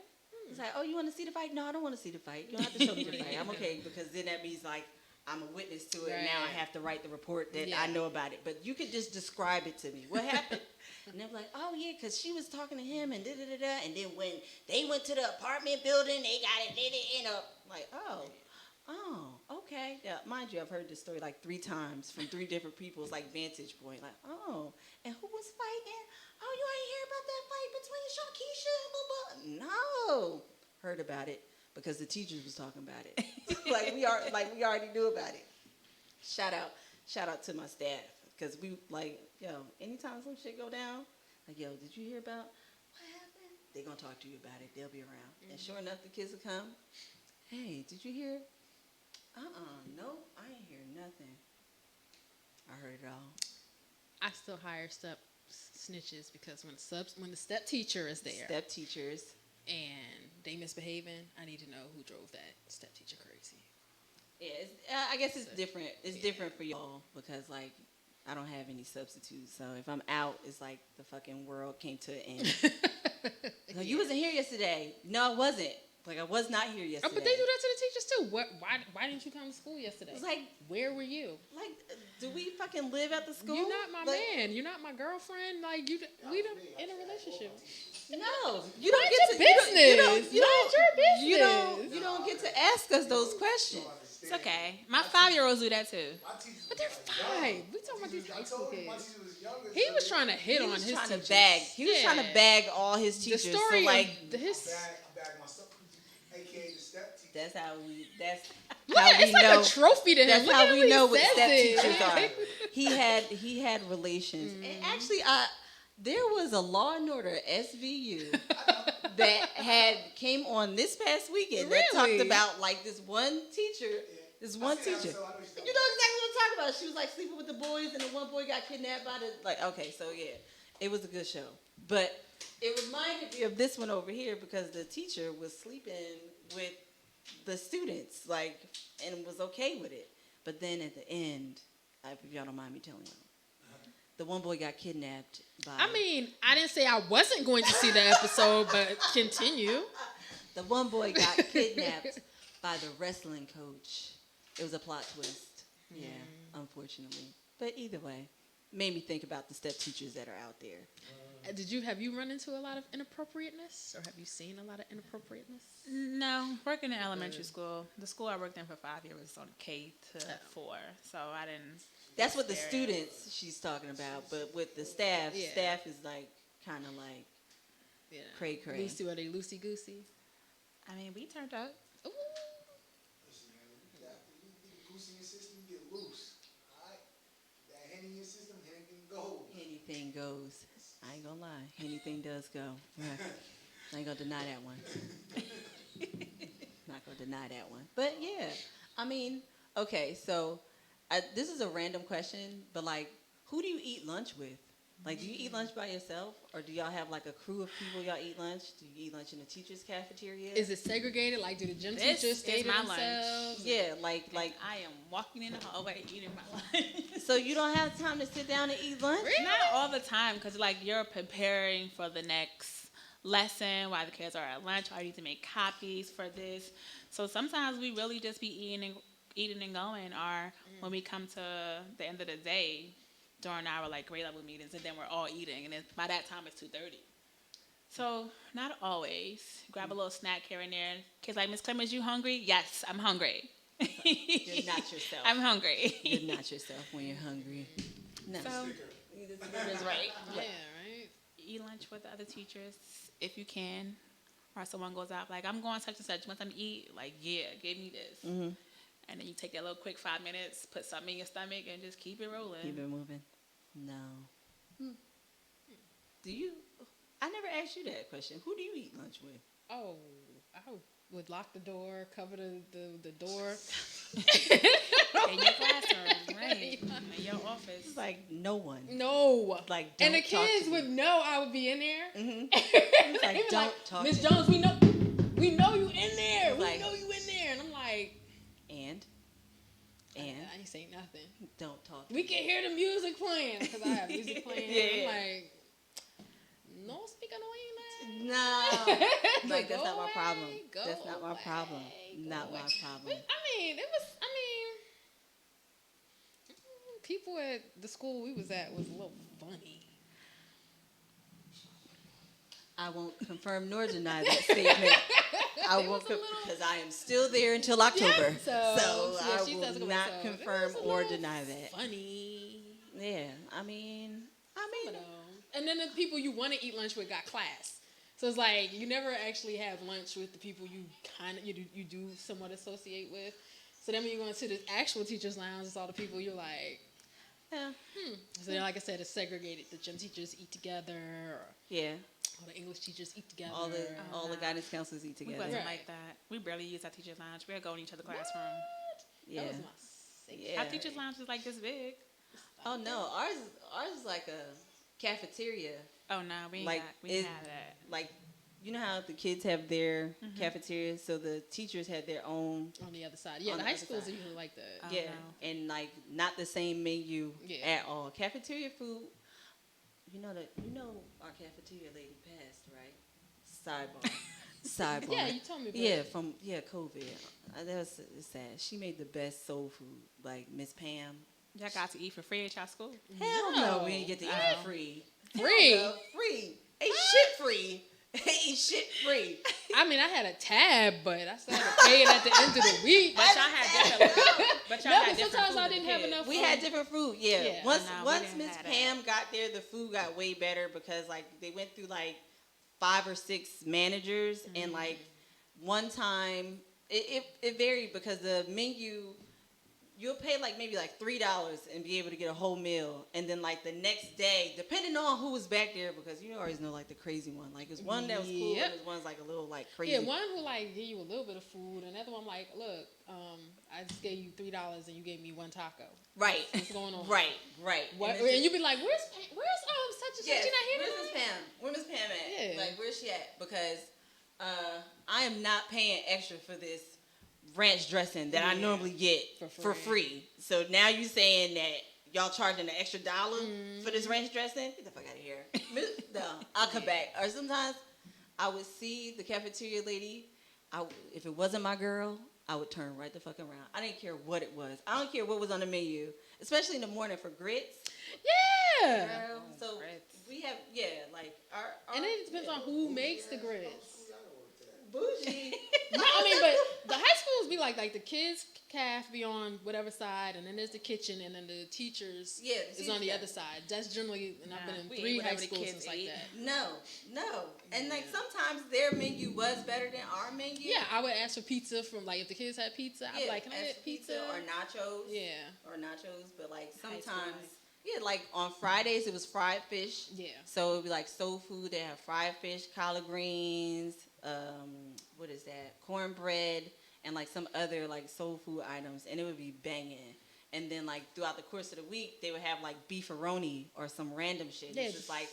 It's like, oh, you want to see the fight? No, I don't want to see the fight. You don't have to show me the fight. I'm okay, because then that means like I'm a witness to it, and now I Right. have to write the report that Yeah. I know about it. But you could just describe it to me. What happened? And they're like, oh yeah, because she was talking to him and da-da-da-da. And then when they went to the apartment building, they got it, like, oh, okay. Yeah, mind you, I've heard this story like 3 times from 3 different people's like vantage point. Like, oh, and who was fighting? Oh, you ain't hear about that fight between Shakisha and blah blah. No, heard about it because the teachers was talking about it. we already knew about it. Shout out shout out to my staff because we like, yo, anytime some shit go down, like, yo, did you hear about what happened? They gonna talk to you about it. They'll be around. And sure enough, the kids will come. Hey, did you hear? Nope, I ain't hear nothing. I heard it all. I still hire step snitches because when the step teacher is there Step teachers. and they misbehaving, I need to know who drove that step teacher crazy. Yeah, I guess it's different. It's different for y'all because, like, I don't have any substitutes. So if I'm out, it's like the fucking world came to an end. Like, you wasn't here yesterday. No, I wasn't. Like, I was not here yesterday. Oh, but they do that to the teachers too. Why didn't you come to school yesterday? It's like, where were you? like, do we fucking live at the school? You're not my Like, man. You're not my girlfriend. Like we don't in a relationship. No, you don't Mind get your to. business. You Mind your business. You don't get to ask us those questions. It's okay. My 5-year-olds do that too. But they're 5. We talking about these high school kids. Was He was trying to hit He on was his trying teachers. to bag. He was trying to bag all his The teachers. story so like, of his. I bag my stuff, aka the step teacher. that's how we. That's Look, how we it's like know. a trophy to him. That's Look how at we know what says step it. teachers are. He had relations, and actually, there was a Law and Order SVU that came on this past weekend that Really? talked about like this one teacher. This one teacher. You know exactly what I'm talking about. She was like sleeping with the boys, and the one boy got kidnapped by the like. Okay, so yeah, it was a good show, but it reminded me of this one over here because the teacher was sleeping with the students, like, and was okay with it. But then at the end, if y'all don't mind me telling y'all, the one boy got kidnapped by. I mean, I didn't say I wasn't going to see the episode, but continue. The one boy got kidnapped by the wrestling coach. It was a plot twist. Yeah, unfortunately. But either way, made me think about the step teachers that are out there. Have you run into a lot of inappropriateness, or have you seen a lot of inappropriateness? No, working in elementary school. The school I worked in for 5 years was on K to 4, so I didn't. That's what the experience. students she's talking about, but with the staff, Yeah. staff is like kind of like Yeah. cray cray. Lucy, are they loosey goosey? I mean, we turned up. Ooh. Listen, man, you get goose in your system, you get loose. Alright? That hen in your system, anything goes. Anything goes. I ain't gonna lie, anything does go. Right. I ain't gonna deny that one. Not gonna deny that one. But yeah, I mean, okay, so this is a random question, but like, who do you eat lunch with? Like, do you eat lunch by yourself, or do y'all have like a crew of people y'all eat lunch? Do you eat lunch in the teacher's cafeteria? Is it segregated? Like, do the gym This teachers stay is to my lunch. themselves? Yeah, like. I am walking in the hallway eating my lunch. So you don't have time to sit down and eat lunch? Not all the time, because like you're preparing for the next lesson while the kids are at lunch. Or I need to make copies for this. So sometimes we really just be eating and going. Or when we come to the end of the day during our like grade level meetings, and then we're all eating, and then by that time it's 2:30. So not always. Grab a little snack here and there. Kids like, Miss Clemons, you hungry? Yes, I'm hungry. You're not yourself. I'm hungry. You're not yourself when you're hungry. No. So, That's right. Yeah, right. eat lunch with the other teachers if you can, or someone goes out like, I'm going such and such. You want something to eat? Like, yeah, give me this. Mm-hmm. And then you take that little quick 5 minutes, put something in your stomach, and just keep it rolling. Keep it moving. No. Do you? I never asked you that question. Who do you eat lunch with? Oh, I would lock the door, cover the door. In your classroom, right? In your office. It's like no one. No. Like, and the don't talk kids to would me. know I would be in there. Mm-hmm. They like, be don't talk Miss to Jones, we know you in there. Like- We know you in there. And I'm like, And I ain't saying nothing. don't talk. To We me. can hear the music playing because I have music playing. Yeah. I'm like, no speaking away. No. Like, that's Go not my problem. away, go That's not my away, problem. go Not away. my problem. But, people at the school we was at was a little funny. I won't confirm nor deny that statement. I It won't was a little- because I am still there until October. Yeah, so I she will says not so it confirm was a or little deny that. Funny. Yeah, I mean, And then the people you want to eat lunch with got class. So it's like you never actually have lunch with the people you do somewhat associate with. So then when you go into the actual teacher's lounge, it's all the people you're like, Yeah. So then, like I said, it's segregated. The gym teachers eat together. Or Yeah. all the English teachers eat together. All the guidance counselors eat We together. wasn't Right. like that. We barely use our teacher's lounge. We'll go in each other's classroom. Yeah. That was my safe. Yeah. Our teacher's lounge is like this big. Oh no, ours is like a cafeteria. Oh no, we ain't Like, got, we it- have that. Like, you know how the kids have their cafeterias, so the teachers had their own. On the other side. Yeah, On the the high other schools are side. usually like that. Oh, Yeah, no. and like not the same menu Yeah. at all. Cafeteria food. You know our cafeteria lady passed, right? Sidebar. Sidebar. Yeah, you told me about Yeah, it. from COVID. That was sad. She made the best soul food, like Miss Pam. Y'all got to eat for free at y'all school. Hell no, we didn't get to eat free. Free? Hell no, free. Ain't shit free. Ain't shit free. I mean, I had a tab, but I still had to pay it at the end of the week. But y'all had different. But y'all No, had but different sometimes food I than didn't the have kids. enough. We had different food, yeah. Yeah. Once No, we once didn't Miss have Pam got there, the food got way better because like they went through like 5 or 6 managers and like one time it varied because the menu you'll pay like maybe like $3 and be able to get a whole meal, and then like the next day, depending on who was back there, because you always know like the crazy one. Like there's one that was cool, Yep. and there's one's like a little like crazy. Yeah, one who like give you a little bit of food, and another one like, look, I just gave you $3 and you gave me 1 taco. Right. What's going on? Right. What, And and you be like, where's such and such? Yes, You not here where's Miss tonight? Pam? Where Miss Pam at? Yeah. Like, where's she at? Because I am not paying extra for this ranch dressing that I Yeah. normally get For for free. So now you saying that y'all charging an extra $1 for this ranch dressing? Get the fuck out of here. No, I'll come back. Or sometimes I would see the cafeteria lady. If it wasn't my girl, I would turn right the fuck around. I didn't care what it was. I don't care what was on the menu, especially in the morning for grits. Yeah. Girl, so grits. we have like our And it depends on who makes the grits. bougie. No, I mean, but the high schools be like the kids' calf be on whatever side, and then there's the kitchen, and then the teachers Yeah, the is on the teachers. other side. That's generally, and I've been in we 3 ate high whatever the schools kids since like ate. that. No, and like sometimes their menu was better than our menu. Yeah, I would ask for pizza from like if the kids had pizza, I'd be like, can I ask get for pizza? or nachos? Yeah. or nachos. But like High school sometimes, life. yeah, like on Fridays it was fried fish. Yeah. So it'd be like soul food. They have fried fish, collard greens, what is that? Cornbread, and like some other like soul food items, and it would be banging. And then like throughout the course of the week, they would have like beefaroni or some random shit. Yeah, It's just like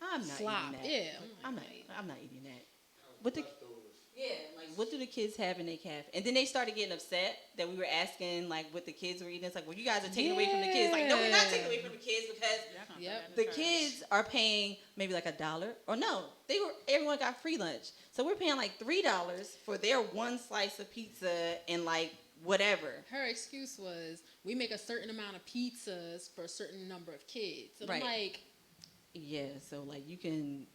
I'm not Slop. eating that. Yeah. I'm not eating that. What the like what do the kids have in their calf? And then they started getting upset that we were asking like what the kids were eating. It's like, well, you guys are taking away from the kids. Like, no, we're not taking away from the kids because Yep. the kids are paying maybe like $1 or no, everyone got free lunch. So we're paying like $3 for their one slice of pizza and like whatever. Her excuse was we make a certain amount of pizzas for a certain number of kids. And Right. I'm like, Yeah, so like you can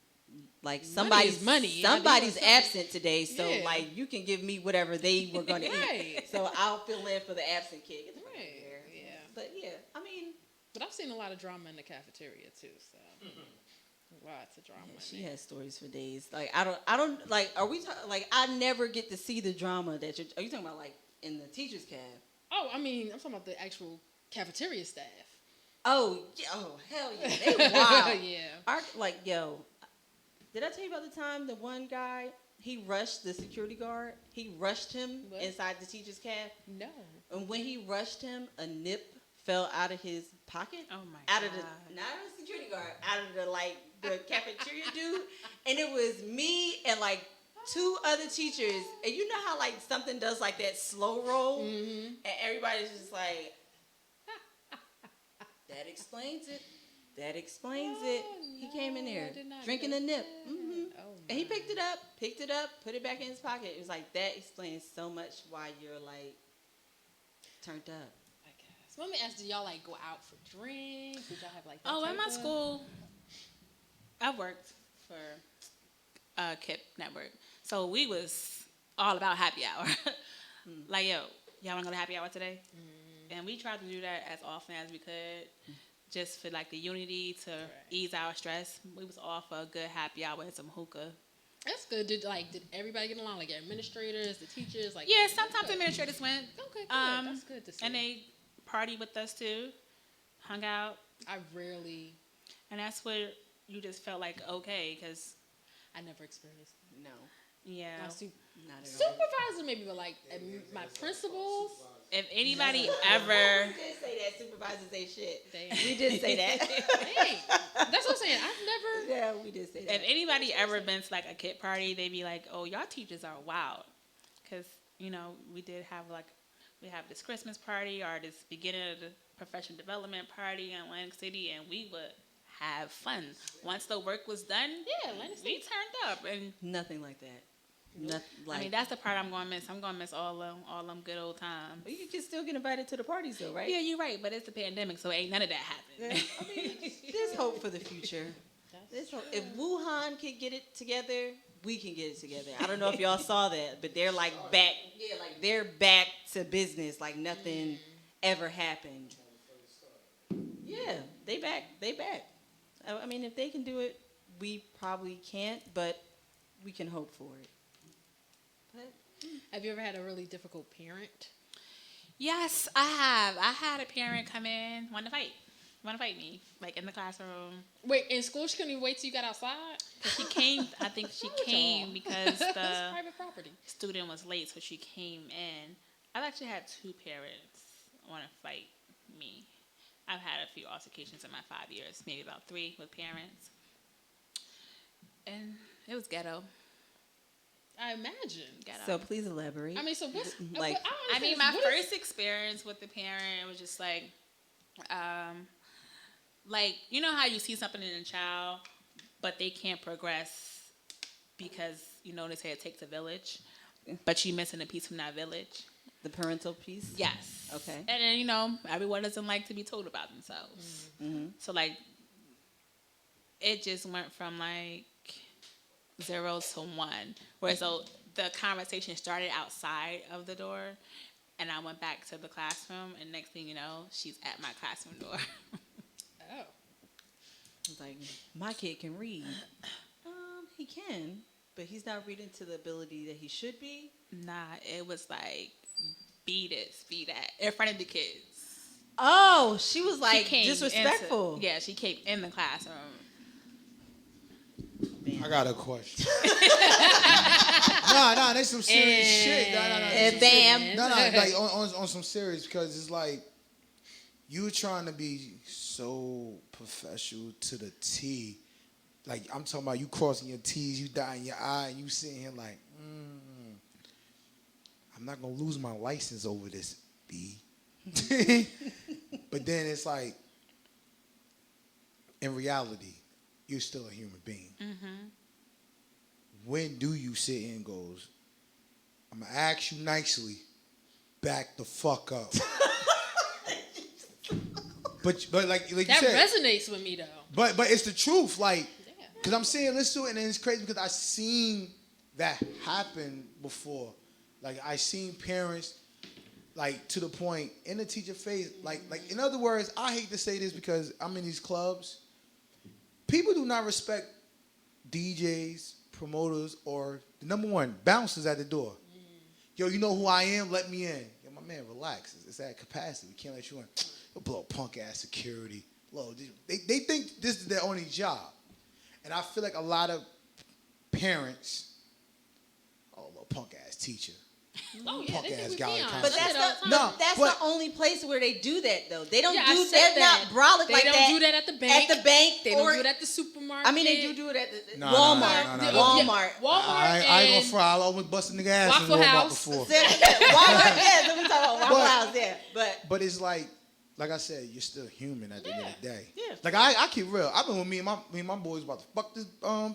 like Money somebody's is money. somebody's I mean, absent today, so Yeah. like you can give me whatever they were gonna Right. eat. So I'll fill in for the absent kid. Get the fuck out of Right, here. yeah. But yeah, I mean, but I've seen a lot of drama in the cafeteria too. So lots of drama. yeah, in she there. has stories for days. Like I don't like. Are we like? I never get to see the drama that are you talking about? Like in the teachers' cab? Oh, I mean, I'm talking about the actual cafeteria staff. Oh yeah. Oh hell yeah. They wild. Yeah. Yo, did I tell you about the time the one guy he rushed the security guard? He rushed him What? inside the teacher's cab, No. and when he rushed him, a nip fell out of his pocket. Oh my Out god. of the not out of the security guard, out of the cafeteria dude, and it was me and like 2 other teachers, and you know how like something does like that slow roll, and everybody's just like, that explains it. That explains it. He came in no, there I did not drinking know a nip, that. Oh, and he my. picked it up, put it back in his pocket. It was like that explains so much why you're like turned up. I guess. Let me ask: did y'all like go out for drinks? Did y'all have like? That Oh, type at my of- school, I worked for KIP Network, so we was all about happy hour. Like, yo, y'all want to go to happy hour today? And we tried to do that as often as we could, just for like the unity to ease our stress. We was all for a good happy hour and some hookah. That's good. Did everybody get along? Like your administrators, the teachers, like Yeah, sometimes the administrators went. Okay, good. That's good to see. And they party with us too. hung out, I rarely. and that's where you just felt like okay, because I never experienced. No, yeah. My not at all. supervisor maybe, but like my principals. If anybody ever, We did say that supervisors ain't shit. They, We did say that. hey, that's what I'm saying. I've never. Yeah, we did say that. if anybody ever been to like a kid party, they'd be like, "Oh, y'all teachers are wild," because we did have we have this Christmas party or this beginning of the professional development party in Atlantic City, and we would have fun. Once the work was done, Yeah, Atlantic City. we turned up, and Nothing like that. Nothing like. I mean that's the part I'm gonna miss. I'm gonna miss all them good old times. You can still get invited to the parties though, right? Yeah, you're right, but it's the pandemic, so ain't none of that happened. I mean, there's hope for the future. There's hope. If Wuhan can get it together, we can get it together. I don't know if y'all saw that, but they're like back. Yeah, like they're back to business, like nothing ever happened. Yeah, they back. They back. I mean, if they can do it, we probably can't, but we can hope for it. But Have you ever had a really difficult parent? Yes, I have. I had a parent come in, want to fight me, like in the classroom. Wait, in school she couldn't even wait till you got outside? She came, I think she came because That's the private property. student was late, so she came in. I've actually had two parents want to fight me. I've had a few altercations in my 5 years, maybe about 3 with parents. And it was ghetto. I imagine. Ghetto. so please elaborate. I mean, so what's Like- what I I mean, understand my is, what is- first experience with the parent was just like you know how you see something in a child, but they can't progress because they say it takes a village, but you missing a piece from that village. The parental piece. Yes. Okay. And then everyone doesn't like to be told about themselves. Mm-hmm. So it just went from 0 to 1, where so the conversation started outside of the door, and I went back to the classroom, and next thing you know, she's at my classroom door. Oh. It's like, my kid can read. He can, but he's not reading to the ability that he should be. Nah, it was like, be this, be that, in front of the kids. Oh, she was She like came disrespectful. Yeah, she came in the classroom. I got a question. Nah, there's some serious shit. Nah, Bam. No, like on some serious, because it's like you trying to be so professional to the T. Like I'm talking about you crossing your T's, you dotting your I, and you sitting here like, I'm not gonna lose my license over this, B. But then it's like, in reality, you're still a human being. Mm-hmm. When do you sit in and goes, I'm gonna ask you nicely, back the fuck up. but like you That said, resonates with me though. but it's the truth, like, Yeah. because I'm saying listen to it, and then it's crazy because I seen that happen before. Like I seen parents, like to the point in the teacher face, like in other words, I hate to say this because I'm in these clubs. People do not respect DJs, promoters, or the number one, bouncers at the door. Yo, you know who I am? Let me in. Yo, my man, relax. It's at capacity. We can't let you in. You'll blow punk ass security. Look, they think this is their only job. And I feel like a lot of parents, little punk ass teacher. Oh yeah, Punk they ass think we guy peons. But I say that's it all the time. No, that's but- the only place where they do that though. They don't Yeah, I do. said They're that. not brolic They like don't that. do that at the bank. At the bank, They or don't do it at the supermarket. I mean, they do it at the No, Walmart. no. Walmart. Walmart. I ain't and gonna fry. I almost busted nigga ass Waffle in Walmart House. before. Walmart, yeah. So we talking about Waffle House, yeah. But it's like I said, you're still human at the end of the day. Yeah. Like I keep real. I've been with me and my boys about to fuck this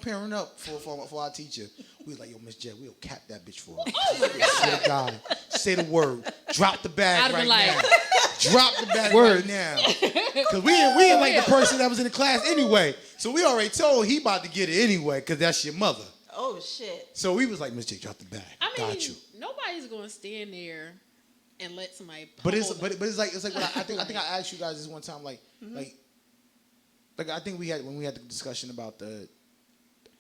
parent up for our teacher. We was like, yo, Miss J, we'll cap that bitch for her. Oh my Swear to God. Say the word. Drop the bag I'd have right been now. like- Drop the bag right now. Cause we ain't like the person that was in the class anyway. So we already told he about to get it anyway, cause that's your mother. Oh shit. So we was like, Miss J, drop the bag. I mean, Got you. nobody's gonna stand there and let somebody. But it's pummel them. but it's like what I think I asked you guys this one time like I think when we had the discussion about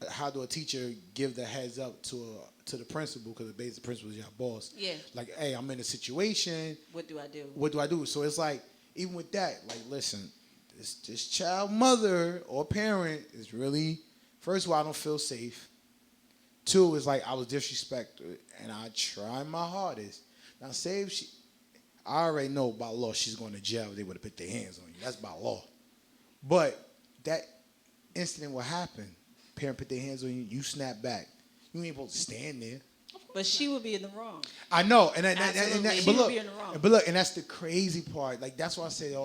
how do a teacher give the heads up to the principal, because the principal is your boss. Yeah. Like, hey, I'm in a situation. What do I do? What do I do? So it's like, even with that, like, listen, this child mother or parent is really, first of all, I don't feel safe. Two is like I was disrespected, and I tried my hardest. Now, say if she, I already know by law she's going to jail. They would have put their hands on you. That's by law. But that incident will happen. Parent put their hands on you. You snap back. You ain't supposed to stand there. But she would be in the wrong. I know, and Absolutely. but look, She would be in the wrong. but look, and that's the crazy part. Like that's why I say,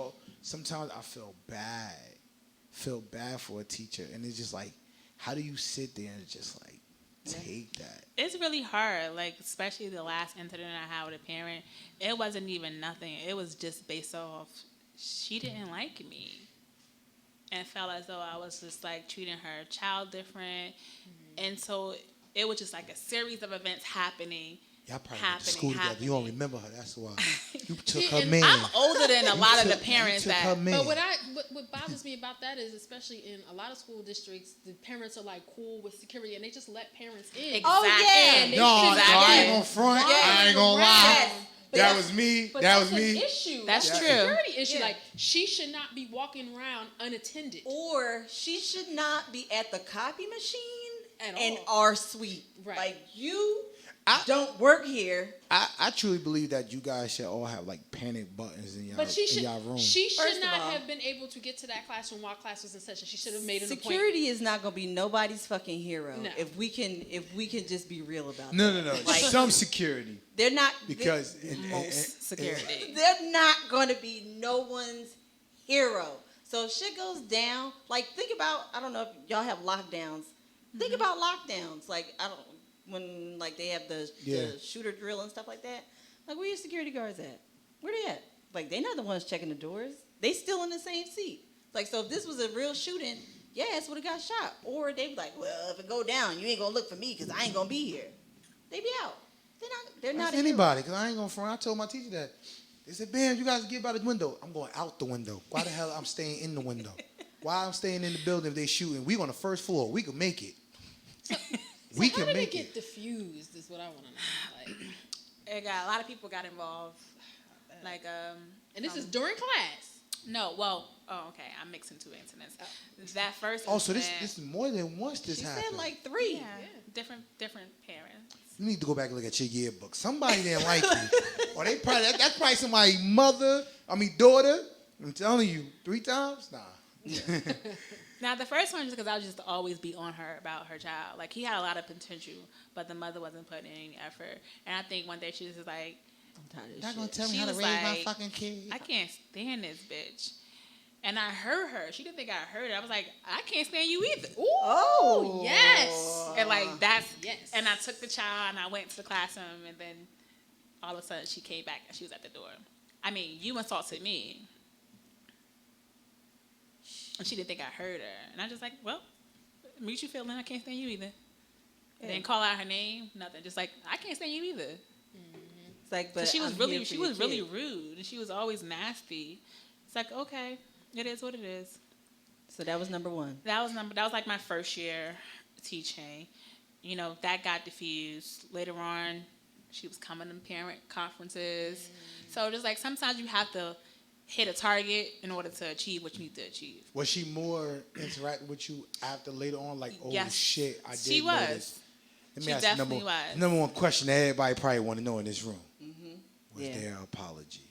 sometimes I feel bad for a teacher, and it's just like, how do you sit there and just like take that? It's really hard, like especially the last incident I had with a parent. It wasn't even nothing. It was just based off she didn't like me, and felt as though I was just like treating her child different, and so it was just like a series of events happening. Y'all probably went to school together. You don't remember her. That's why you took her and man. I'm older than a lot of the parents you took that. her man. But what bothers me about that is, especially in a lot of school districts, the parents are like cool with security and they just let parents in. Exactly. Oh, yeah. And they No, I ain't gonna front. I ain't gonna lie. But That was me. But That was that's an me. issue. That's a true. security issue. Yeah. Like she should not be walking around unattended. Or she should not be at the copy machine At in all. our suite. Right. Like, you I- don't work here. I truly believe that you guys should all have like panic buttons in But she should. y'all room. She First should of not all- have been able to get to that classroom while class was in session. She should have made an appointment. Security is not going to be nobody's fucking hero. No. If we can just be real about no. that. Some security They're not because Most security. They're not going to be no one's hero. So if shit goes down, like think about, I don't know if y'all have lockdowns. Think about lockdowns. Like when like they have the shooter drill and stuff like that. Like where your security guards at? Where they at? Like they not the ones checking the doors. They still in the same seat. Like so if this was a real shooting, ass would have got shot. Or they be like, well, if it go down, you ain't gonna look for me because I ain't gonna be here. They be out. They're not That's anybody, because I ain't gonna front. I told my teacher that. They said, "Bam, you guys get by the window." I'm going out the window. Why the hell I'm staying in the window? Why I'm staying in the building if they shooting? We on the first floor. We can make it. We How can did make it it. get diffused? Is what I want to know. Like, A lot of people got involved. Like and this is during class. No, well, okay, I'm mixing two incidents. That first Oh, so incident, this is more than once this She happened. said like 3. yeah, different parents. You need to go back and look at your yearbook. Somebody didn't like you. Or they probably that's probably somebody's daughter. I'm telling you, 3 times? Nah. Now, the first one is because I would just always be on her about her child. Like, he had a lot of potential, but the mother wasn't putting any effort. And I think one day she was just like, I'm tired of Not shit. gonna tell me She how to was raise my like, fucking kid. I can't stand this bitch. And I heard her. She didn't think I heard her. I was like, I can't stand you either. Ooh, Oh. yes. And like that's Yes. And I took the child and I went to the classroom and then all of a sudden she came back and she was at the door. I mean, you insulted me. And she didn't think I heard her. And I just like, well, mutual feeling, I can't stand you either. And then call out her name, nothing. Just like, I can't stand you either. It's like, but She was I'm really here for your really kid. rude and she was always nasty. It's like, okay, it is what it is. So that was number 1. That was like my first year teaching. You know, that got diffused. Later on, she was coming to parent conferences. So just like sometimes you have to hit a target in order to achieve what you need to achieve. Was she more interacting with you after later on? Like, oh Yes, shit, I did she notice. was. Let She ask you definitely was. number one question that everybody probably want to know in this room. Was Yeah. there an apology?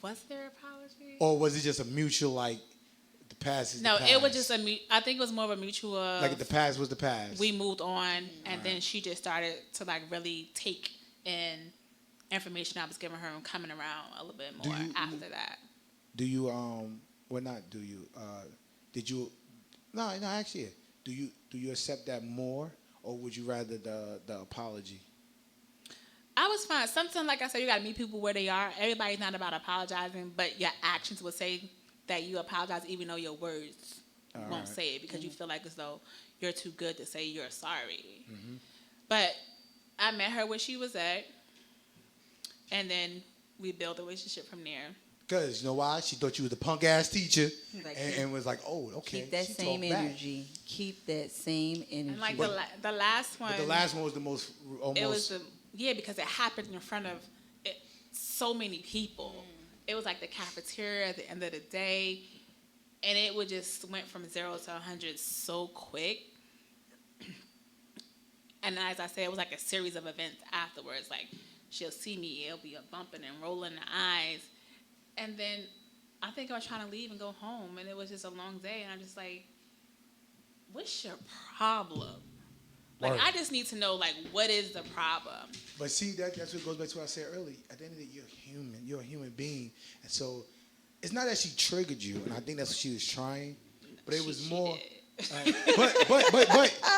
Was there apology? Or was it just a mutual, like, the past is No, the past? it was just I think it was more of a mutual. Like, the past was the past. We moved on, and then she just started to like really take in information I was giving her and coming around a little bit more after that. Do you, well, not do you, did you, no, actually, do you accept that more, or would you rather the apology? I was fine. Sometimes, like I said, you got to meet people where they are. Everybody's not about apologizing, but your actions will say that you apologize, even though your words won't say it because you feel like as though you're too good to say you're sorry. But I met her where she was at, and then we built a relationship from there. Because, you know why? She thought you was the punk-ass teacher, Like, and was like, oh, okay. Keep that she same talked back. energy. Keep that same energy. And like the last one, But the last one was the most, almost. it was because it happened in front of so many people. It was like the cafeteria at the end of the day. and it would just went from 0 to 100 so quick. And as I said, it was like a series of events afterwards. Like, she'll see me, it'll be a bumping and rolling the eyes. And then I think I was trying to leave and go home, and it was just a long day. And I'm just like, what's your problem? Like, Word. I just need to know, like, what is the problem? But see, that's what goes back to what I said earlier. At the end of the day, you're human. You're a human being. And so it's not that she triggered you, and I think that's what she was trying. But it was more.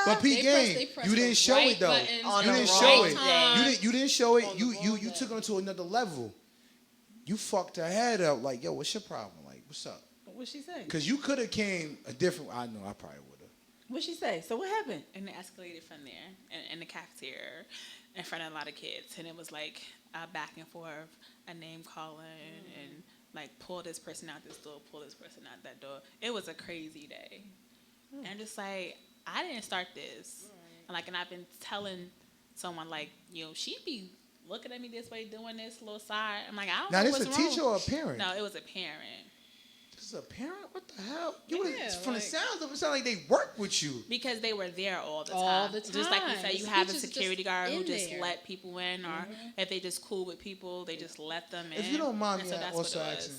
But P game, you didn't show it though. You didn't show it. You didn't show it. You took her to another level. You fucked her head up. Like, yo, what's your problem? Like, what's up? What'd she say? Because you could have came a different. I know. I probably would have. What'd she say? So what happened? And it escalated from there, in the cafeteria, in front of a lot of kids. And it was like a back and forth, a name calling, and like pull this person out this door, pull this person out that door. It was a crazy day. And just like, I didn't start this. And I've been telling someone, like, she be looking at me this way, doing this little side. I'm like, I don't know what's wrong. Now, this a teacher or a parent? No, it was a parent. This is a parent? What the hell? From the sounds of it, sound like they work with you. Because they were there all the time. Just like you said, you have a security guard who just let people in, or if they just cool with people, they just let them in. If you don't mind me also asking,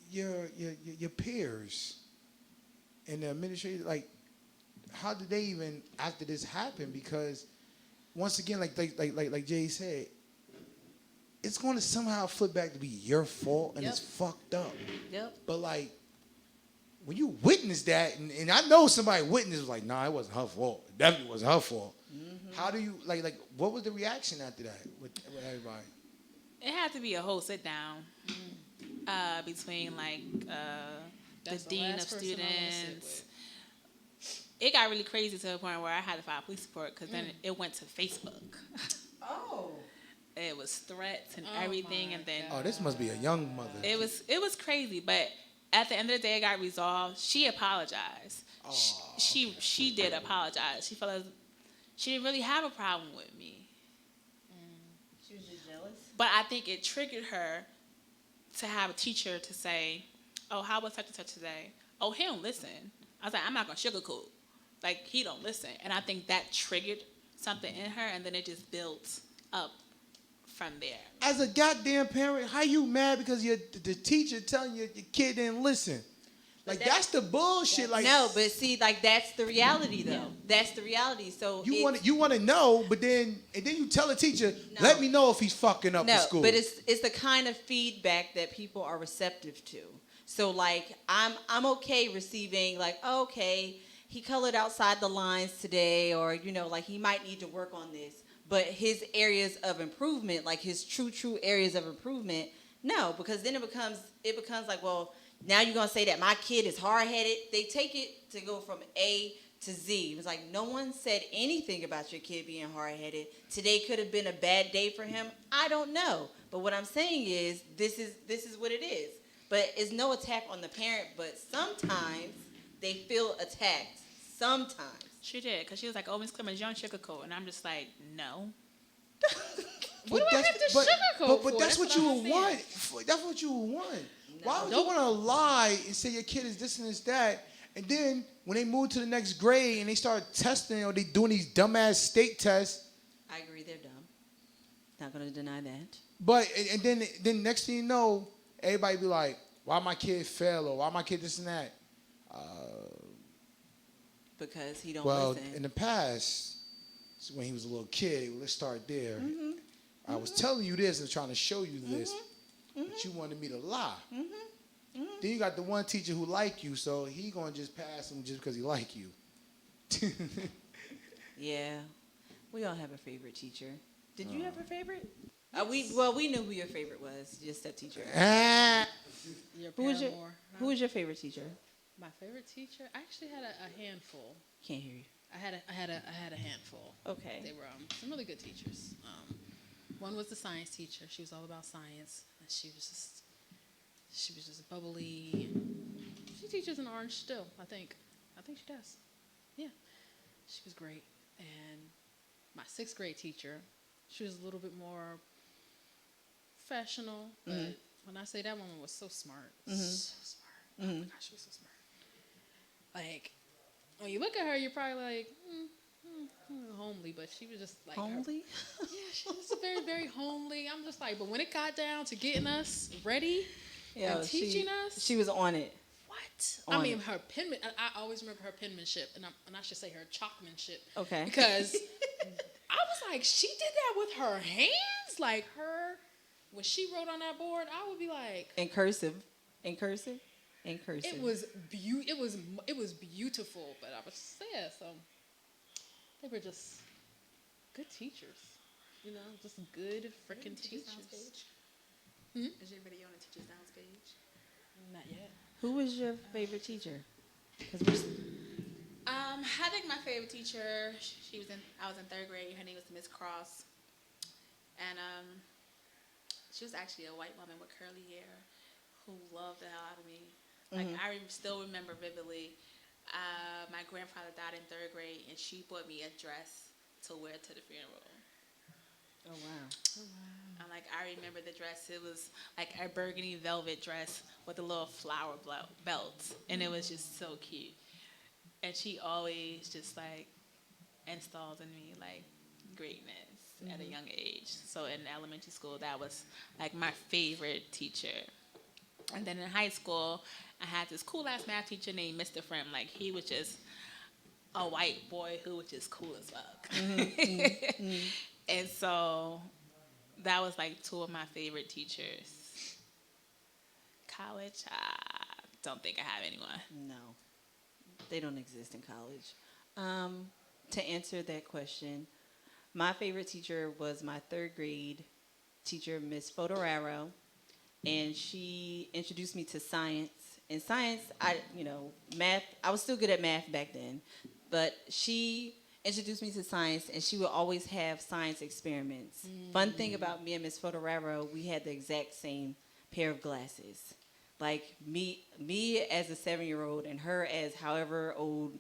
your peers and the administrator, like, how did they even, after this happened? Because once again, like Jay said, it's going to somehow flip back to be your fault, and it's fucked up. Yep. But like, when you witness that, and I know somebody witnessed, was like, nah, it wasn't her fault. It definitely wasn't her fault. Mm-hmm. How do you like? What was the reaction after that with everybody? It had to be a whole sit down between like the dean of students. It got really crazy to the point where I had to file a police report because then it went to Facebook. Oh. It was threats and everything, and then this must be a young mother. It was crazy, but at the end of the day, it got resolved. She apologized. She did apologize. She felt like she didn't really have a problem with me. She was just jealous. But I think it triggered her to have a teacher to say, "Oh, how was such and such today? Oh, he don't listen." I was like, "I'm not gonna sugarcoat. Like, he don't listen." And I think that triggered something in her, and then it just built up from there. As a goddamn parent, how you mad because the teacher telling you your kid didn't listen? Like, that's the bullshit. Like, no, but see, like, that's the reality though. Yeah. That's the reality. So you want to know, but then you tell the teacher, let me know if he's fucking up in school. But it's the kind of feedback that people are receptive to. So like, I'm okay receiving like, okay, he colored outside the lines today, or like he might need to work on this. But his areas of improvement, like his true areas of improvement, no, because then it becomes like, well, now you're gonna say that my kid is hard-headed. They take it to go from A to Z. It was like, no one said anything about your kid being hard-headed. Today could have been a bad day for him. I don't know. But what I'm saying is, this is what it is. But it's no attack on the parent, but sometimes they feel attacked. Sometimes. She did, because she was like, "Oh, Miss Clemons, you don't sugarcoat," and I'm just like, "No." What do I have to sugarcoat But that's what you would want. That's what you would want. No. Why would you want to lie and say your kid is this and this that, and then when they move to the next grade and they start testing or they doing these dumbass state tests? I agree, they're dumb. Not gonna deny that. But and then next thing you know, everybody be like, "Why my kid fail?" or "Why my kid this and that?" Because he don't listen. Well, in the past, when he was a little kid, let's start there. Mm-hmm. I was telling you this and trying to show you this, but you wanted me to lie. Mm-hmm. Mm-hmm. Then you got the one teacher who like you, so he gonna just pass him just because he like you. Yeah, we all have a favorite teacher. Did you have a favorite? We knew who your favorite was. Your step teacher. Who was your favorite teacher? My favorite teacher? I actually had a handful. Can't hear you. I had a handful. Okay. They were some really good teachers. One was the science teacher. She was all about science, and she was just bubbly. She teaches in Orange still, I think. I think she does. Yeah, she was great. And my 6th grade teacher, she was a little bit more professional, but when I say that woman was so smart, so smart. Oh my gosh, she was so smart. Like, when you look at her, you're probably like, homely, but she was just like Homely? yeah, she was very, very homely. I'm just like, but when it got down to getting us ready and teaching us, She was on it. what? On I mean, it. her penman. I always remember her penmanship, and I should say her chalkmanship. Okay. Because I was like, she did that with her hands, like her. When she wrote on that board, I would be like, In cursive. In cursive? In cursive. it was beautiful. But I was yeah, so they were just good teachers, just good freaking teachers. Is your video on the teacher's downstage? Not yet. Who was your favorite teacher? I think my favorite teacher, I was in third grade. Her name was Miss Cross. And she was actually a white woman with curly hair who loved the hell out of me. Like, I still remember vividly, my grandfather died in third grade, and she bought me a dress to wear to the funeral. Oh, wow. I'm like, I remember the dress. It was like a burgundy velvet dress with a little flower belt, and it was just so cute. And she always just like installed in me like greatness at a young age. So in elementary school, that was like my favorite teacher. And then in high school, I had this cool ass math teacher named Mr. Frem. Like, he was just a white boy who was just cool as fuck. And so that was like two of my favorite teachers. College, I don't think I have anyone. No. They don't exist in college. To answer that question, my favorite teacher was my third grade teacher, Miss Fodoraro, and she introduced me to science. In science, math, I was still good at math back then, but she introduced me to science, and she would always have science experiments. Fun thing about me and Miss Fodoraro, we had the exact same pair of glasses. Like, me as a 7-year-old and her as however old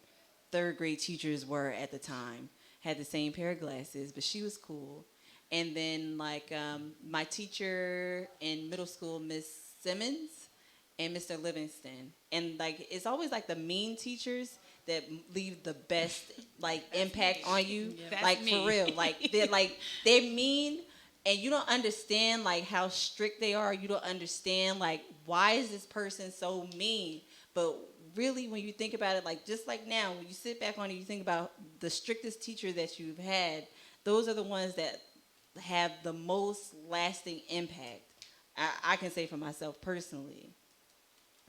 third grade teachers were at the time had the same pair of glasses, but she was cool. And then, like, my teacher in middle school, Miss Simmons and Mr. Livingston. And, like, it's always, like, the mean teachers that leave the best, like, impact on you. That's like, me. for real. They're mean, and you don't understand, like, how strict they are. You don't understand, like, why is this person so mean? But really, when you think about it, like, just like now, when you sit back on it, you think about the strictest teacher that you've had, those are the ones that have the most lasting impact. I can say for myself personally.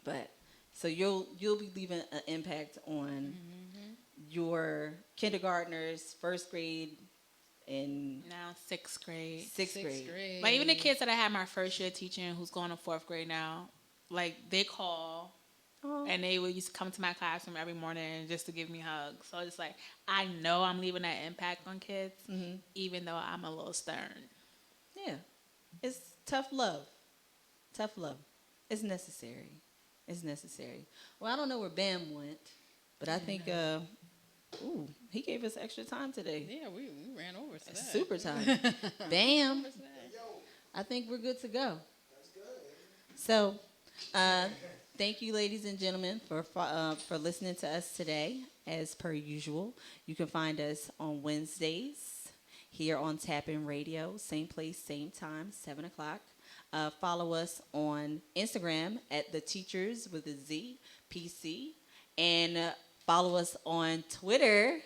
But so you'll be leaving an impact on your kindergartners, first grade, and Now sixth grade. sixth grade. But even the kids that I had my first year teaching who's going to fourth grade now, like, they call and they would used to come to my classroom every morning just to give me hugs. So it's like, I know I'm leaving that impact on kids, even though I'm a little stern. Yeah. It's tough love. Tough love. It's necessary. It's necessary. Well, I don't know where Bam went, but I think, he gave us extra time today. Yeah, we ran over today. Super time. Bam. I think we're good to go. That's good. So, thank you, ladies and gentlemen, for listening to us today. As per usual, you can find us on Wednesdays here on Tap In Radio, same place, same time, 7 o'clock. Follow us on Instagram at The Teachers with a Z, PC, and follow us on Twitter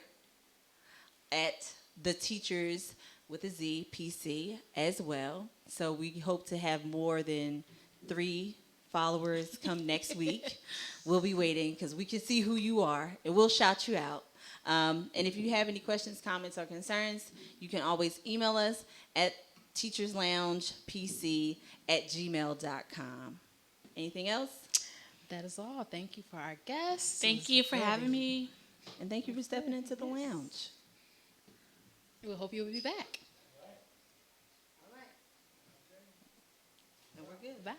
at The Teachers with a Z, PC as well. So we hope to have more than 3 followers come next week. We'll be waiting because we can see who you are, and we'll shout you out. And if you have any questions, comments, or concerns, you can always email us at teachersloungepc@gmail.com. Anything else? That is all. Thank you for our guests. Thank you for having me. And thank you for stepping into the lounge. We hope you'll be back. All right. And we're good. Bye.